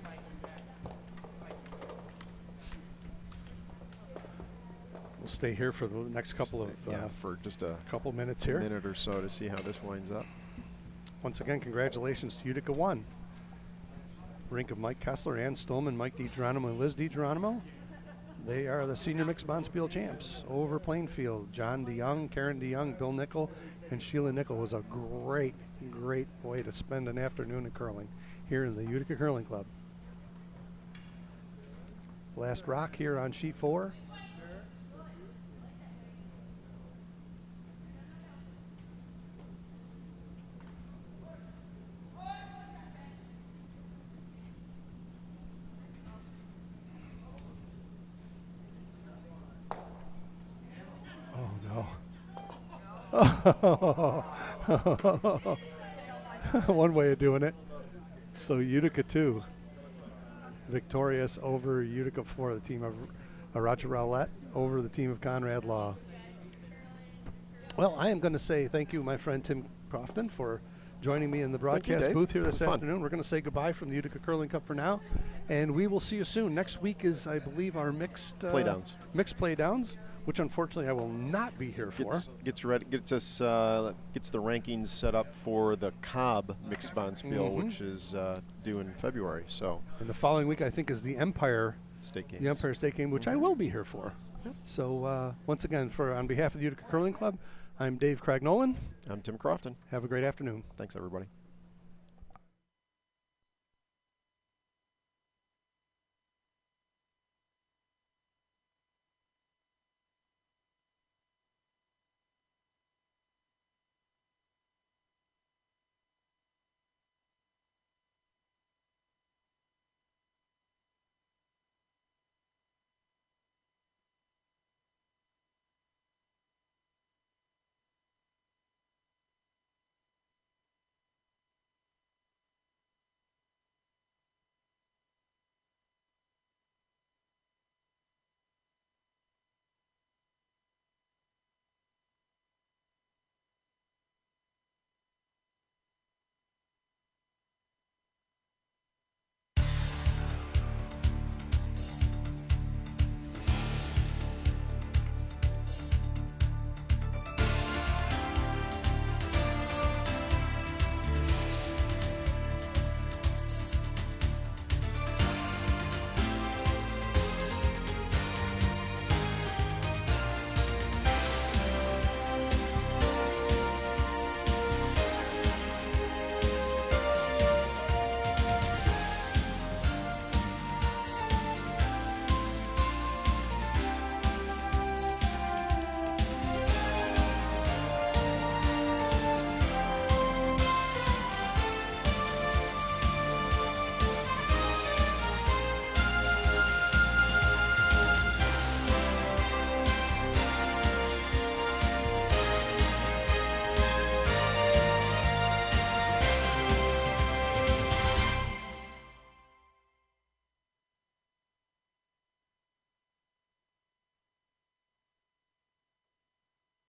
We'll stay here for the next couple of for just a couple minutes here. minute or so to see how this winds up. Once again, congratulations to Utica 1. Rink of Mike Kessler, Ann Stolman, Mike DiGeronimo, and Liz DiGeronimo. They are the senior mixed bonspiel champs over Plainfield. John DeYoung, Karen DeYoung, Bill Nickel, and Sheila Nickel. Was a great, great way to spend an afternoon in curling here in the Utica Curling Club. Last rock here on sheet 4. One way of doing it. So Utica 2 victorious over Utica 4, the team of Roger Rowlett over the team of Conrad Law. Well, I am going to say thank you, my friend Tim Crofton, for joining me in the broadcast Dave. booth here It this was fun. afternoon. We're going to say goodbye from the Utica Curling Cup for now, and we will see you soon. Next week is, I believe, our mixed Playdowns. Mixed playdowns, which unfortunately I will not be here for. Gets ready. Gets the rankings set up for the Cobb mixed bonspiel, which is due in February. So And the following week, I think, is the Empire state games. the Empire State game, which I will be here for. Yep. So once again, on behalf of the Utica Curling Club, I'm Dave Cragnolan. I'm Tim Crofton. Have a great afternoon. Thanks, everybody.